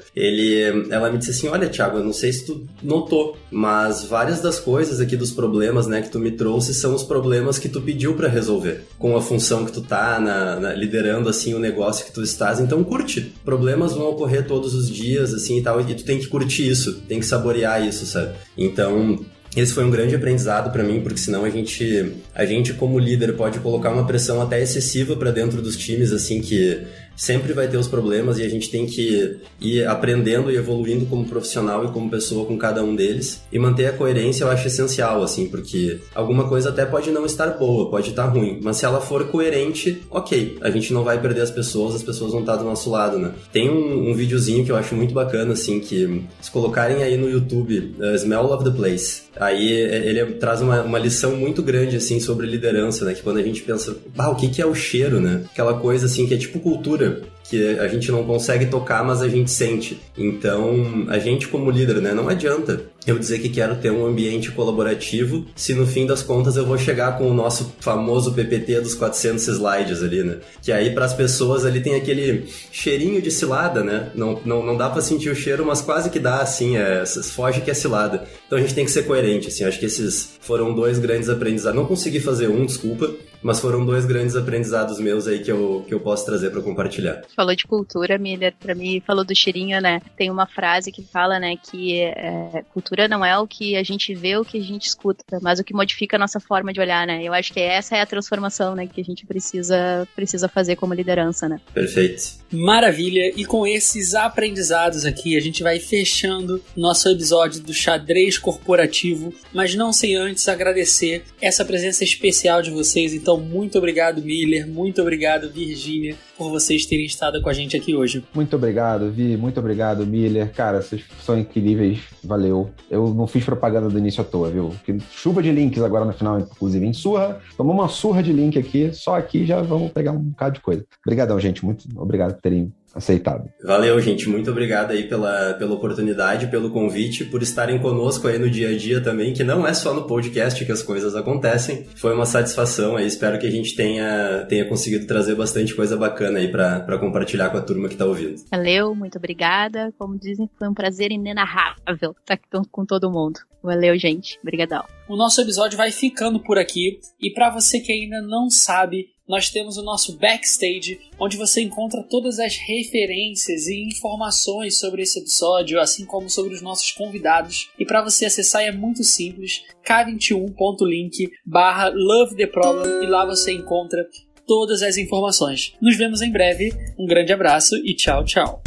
Ela me disse assim, olha, Thiago, eu não sei se tu notou, mas várias das coisas aqui dos problemas, né, que tu me trouxe são os problemas que tu pediu pra resolver, com a função que tu tá liderando, assim, o negócio que tu estás. Então curte, problemas vão ocorrer todos os dias, assim, e tal, e tu tem que curtir isso, tem que saborear isso, sabe? Então, esse foi um grande aprendizado pra mim, porque senão a gente como líder pode colocar uma pressão até excessiva pra dentro dos times, assim, que sempre vai ter os problemas, e a gente tem que ir aprendendo e evoluindo como profissional e como pessoa com cada um deles, e manter a coerência eu acho essencial, assim, porque alguma coisa até pode não estar boa, pode estar ruim, mas se ela for coerente, ok, a gente não vai perder as pessoas vão estar do nosso lado, né? Tem um videozinho que eu acho muito bacana, assim, que se colocarem aí no YouTube, Smell of the Place, aí ele traz uma lição muito grande, assim, sobre liderança, né? Que quando a gente pensa, o que é o cheiro, né? Aquela coisa, assim, que é tipo cultura, que a gente não consegue tocar, mas a gente sente. Então, a gente como líder, né, não adianta eu dizer que quero ter um ambiente colaborativo se no fim das contas eu vou chegar com o nosso famoso PPT dos 400 slides ali, né? Que aí para as pessoas ali tem aquele cheirinho de cilada, né? Não dá para sentir o cheiro, mas quase que dá, assim, foge que é cilada. Então a gente tem que ser coerente, assim. Acho que esses foram dois grandes aprendizados. Não consegui fazer desculpa, mas foram dois grandes aprendizados meus aí que eu posso trazer para compartilhar. Falou de cultura, Miller, pra mim, falou do cheirinho, né? Tem uma frase que fala, né, que cultura não é o que a gente vê, o que a gente escuta, mas o que modifica a nossa forma de olhar, né? Eu acho que essa é a transformação, né, que a gente precisa fazer como liderança, né? Perfeito. Maravilha. E com esses aprendizados aqui, a gente vai fechando nosso episódio do Xadrez Corporativo, mas não sem antes agradecer essa presença especial de vocês. Então, muito obrigado, Miller, muito obrigado, Virgínia, por vocês terem estado com a gente aqui hoje. Muito obrigado, Vi, muito obrigado, Miller. Cara, vocês são incríveis, valeu. Eu não fiz propaganda do início à toa, viu? Porque chuva de links agora no final, inclusive, em surra. Tomamos uma surra de link aqui, só aqui já vamos pegar um bocado de coisa. Obrigadão, gente, muito obrigado por terem aceitado. Valeu, gente. Muito obrigado aí pela oportunidade, pelo convite, por estarem conosco aí no dia a dia também, que não é só no podcast que as coisas acontecem. Foi uma satisfação aí. Espero que a gente tenha conseguido trazer bastante coisa bacana aí pra compartilhar com a turma que tá ouvindo. Valeu, muito obrigada. Como dizem, foi um prazer inenarrável estar aqui com todo mundo. Valeu, gente. Obrigadão. O nosso episódio vai ficando por aqui. E pra você que ainda não sabe, nós temos o nosso backstage, onde você encontra todas as referências e informações sobre esse episódio, assim como sobre os nossos convidados. E para você acessar é muito simples, k21.link/lovetheproblem, e lá você encontra todas as informações. Nos vemos em breve, um grande abraço e tchau, tchau.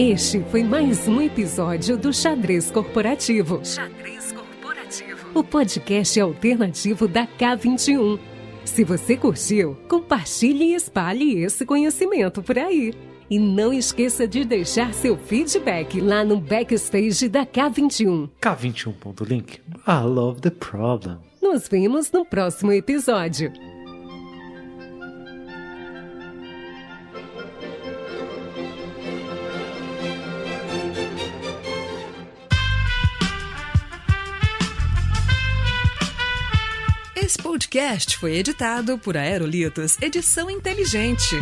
Este foi mais um episódio do Xadrez Corporativo. Xadrez Corporativo. O podcast alternativo da K21. Se você curtiu, compartilhe e espalhe esse conhecimento por aí. E não esqueça de deixar seu feedback lá no backstage da K21. K21.link. I love the problem. Nos vemos no próximo episódio. Esse podcast foi editado por Aerolitos Edição Inteligente.